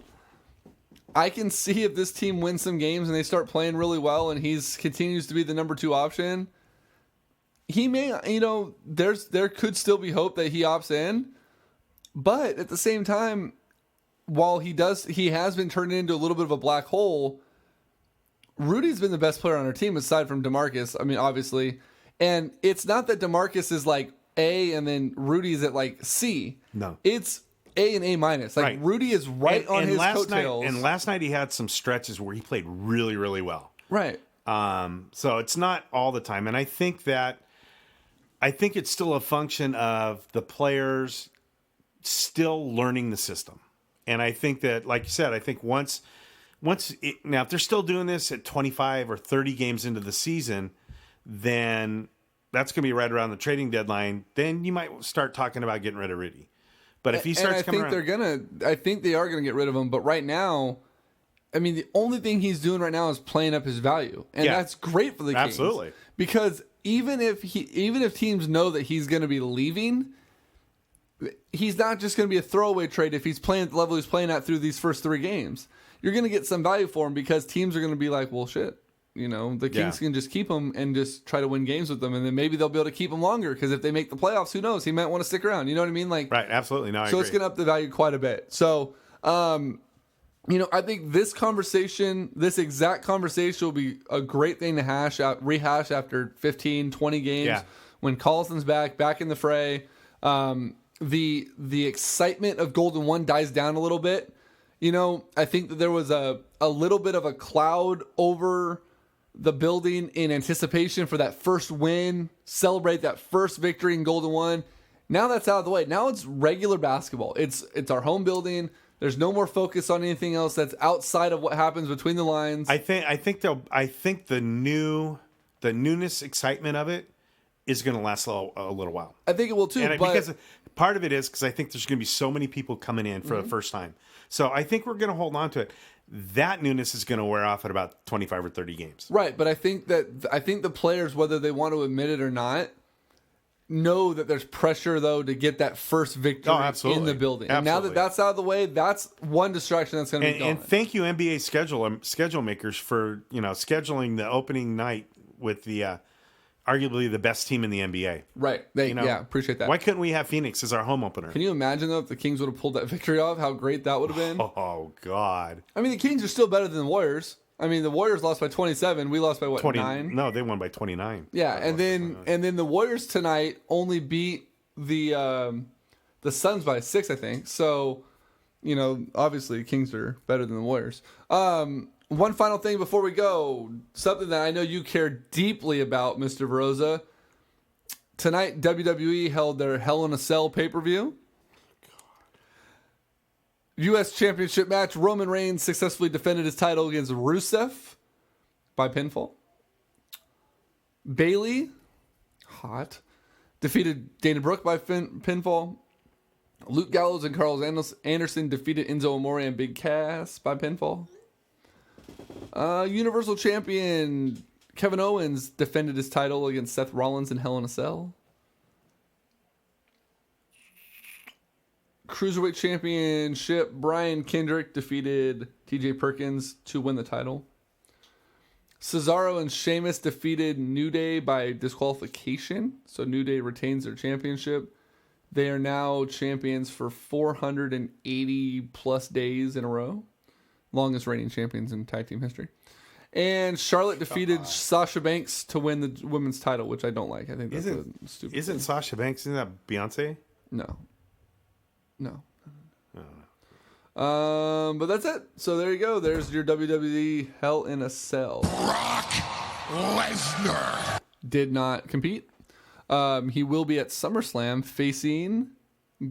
D: I can see if this team wins some games and they start playing really well and he continues to be the number 2 option, he may, there could still be hope that he opts in. But at the same time, while he has been turned into a little bit of a black hole, Rudy's been the best player on our team aside from DeMarcus. I mean, obviously. And it's not that DeMarcus is like A and then Rudy's at like C. No. It's A and A minus. Like right. Rudy is right on his coattails.
B: And last night he had some stretches where he played really, really well.
D: Right.
B: So it's not all the time. And I think it's still a function of the players still learning the system. And I think that, like you said, I think now if they're still doing this at 25 or 30 games into the season, then that's going to be right around the trading deadline. Then you might start talking about getting rid of Rudy. But if he starts coming around,
D: I think they are gonna get rid of him. But right now, I mean, the only thing he's doing right now is playing up his value, and that's great for the Kings.
B: Absolutely.
D: Because even if teams know that he's going to be leaving, he's not just going to be a throwaway trade. If he's playing at the level he's playing at through these first 3 games, you're going to get some value for him because teams are going to be like, well, shit. The Kings can just keep him and just try to win games with them, and then maybe they'll be able to keep him longer because if they make the playoffs, who knows? He might want to stick around. You know what I mean? Like,
B: right? Absolutely. No, I
D: so
B: agree.
D: it's going to up the value quite a bit. So, I think this exact conversation will be a great thing to rehash after 15, 20 games when Collison's back in the fray. The excitement of Golden 1 dies down a little bit. I think that there was a little bit of a cloud over the building in anticipation for that first win, celebrate that first victory in Golden 1. Now that's out of the way. Now it's regular basketball. It's our home building. There's no more focus on anything else that's outside of what happens between the lines.
B: I think the newness, excitement of it is going to last a little while.
D: I think it will too.
B: Because part of it is because I think there's going to be so many people coming in for the first time. So I think we're going to hold on to it. That newness is going to wear off at about 25 or 30 games.
D: Right, but I think the players, whether they want to admit it or not, know that there's pressure, though, to get that first victory in the building. And now that that's out of the way, that's one distraction that's going to be gone.
B: And thank you, NBA schedule makers, for scheduling the opening night with the arguably the best team in the NBA.
D: Right. Appreciate that.
B: Why couldn't we have Phoenix as our home opener?
D: Can you imagine, though, if the Kings would have pulled that victory off, how great that would have been?
B: Oh, God.
D: I mean, the Kings are still better than the Warriors. I mean, the Warriors lost by 27. We lost by, 9?
B: No, they won by 29.
D: Yeah, and then the Warriors tonight only beat the Suns by 6, I think. So, obviously, Kings are better than the Warriors. One final thing before we go, something that I know you care deeply about, Mr. Veroza. Tonight, WWE held their Hell in a Cell pay-per-view. U.S. Championship match, Roman Reigns successfully defended his title against Rusev by pinfall. Bayley, hot, defeated Dana Brooke by pinfall. Luke Gallows and Carl Anderson defeated Enzo Amore and Big Cass by pinfall. Universal Champion Kevin Owens defended his title against Seth Rollins in Hell in a Cell. Cruiserweight Championship, Brian Kendrick defeated TJ Perkins to win the title. Cesaro and Sheamus defeated New Day by disqualification. So New Day retains their championship. They are now champions for 480 plus days in a row. Longest reigning champions in tag team history. And Charlotte defeated Sasha Banks to win the women's title, which I don't like. I think that's stupid.
B: Isn't Sasha Banks, isn't that Beyonce?
D: No. But that's it. So there you go. There's your WWE Hell in a Cell.
C: Brock Lesnar
D: did not compete. He will be at SummerSlam facing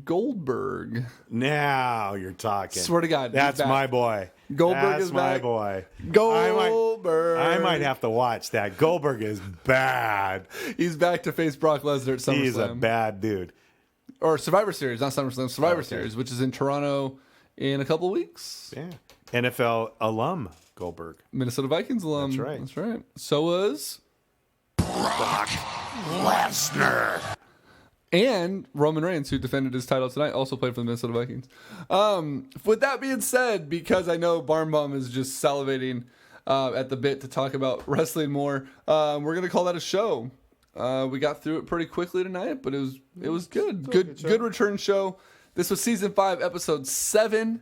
D: Goldberg.
B: Now you're talking.
D: Swear to God,
B: that's my boy.
D: Goldberg is back.
B: That's my boy.
D: Goldberg.
B: I might have to watch that. Goldberg is bad.
D: He's back to face Brock Lesnar at SummerSlam.
B: He's a bad dude.
D: Or Survivor Series, not SummerSlam. Survivor Series, which is in Toronto in a couple of weeks.
B: Yeah. NFL alum Goldberg.
D: Minnesota Vikings alum.
B: That's right.
D: That's right. So was
C: Brock Lesnar.
D: And Roman Reigns, who defended his title tonight, also played for the Minnesota Vikings. With that being said, because I know Barnbaum is just salivating at the bit to talk about wrestling more, we're going to call that a show. We got through it pretty quickly tonight, but it was good. Good return show. This was season 5, episode 7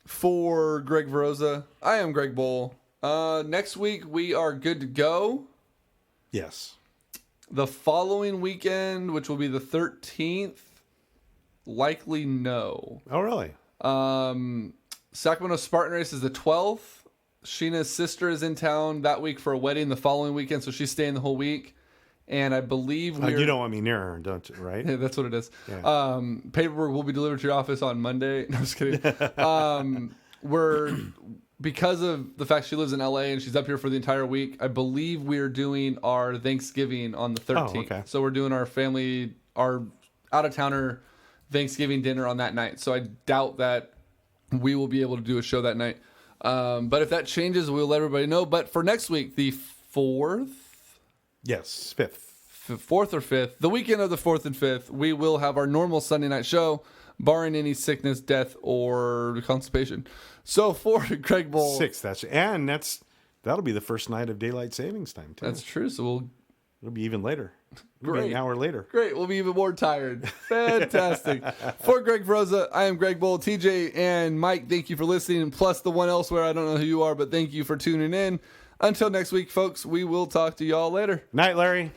D: for Greg Veroza. I am Greg Bowl. Next week we are good to go.
B: Yes.
D: The following weekend, which will be the 13th, likely no.
B: Oh, really?
D: Sacramento Spartan Race is the 12th. Sheena's sister is in town that week for a wedding the following weekend, so she's staying the whole week. And I believe
B: you don't want me near her, don't you? Right?
D: Yeah, that's what it is.
B: Yeah.
D: Paperwork will be delivered to your office on Monday. No, I'm just kidding. Because of the fact she lives in LA and she's up here for the entire week, I believe we're doing our Thanksgiving on the 13th.
B: Oh, okay.
D: So we're doing our out-of-towner Thanksgiving dinner on that night. So I doubt that we will be able to do a show that night. But if that changes, we'll let everybody know. But for next week, the 4th?
B: Yes, 5th.
D: 4th or 5th, the weekend of the 4th and 5th, we will have our normal Sunday night show, barring any sickness, death, or constipation. So for Greg Bowl,
B: 6th, that'll be the first night of daylight savings time too.
D: That's true. So
B: it'll be even later. It'll
D: Great.
B: be an hour later.
D: Great. We'll be even more tired. Fantastic. For Greg Veroza, I am Greg Bowl. TJ and Mike, thank you for listening. Plus the one elsewhere. I don't know who you are, but thank you for tuning in. Until next week, folks, we will talk to y'all later.
B: Night, Larry.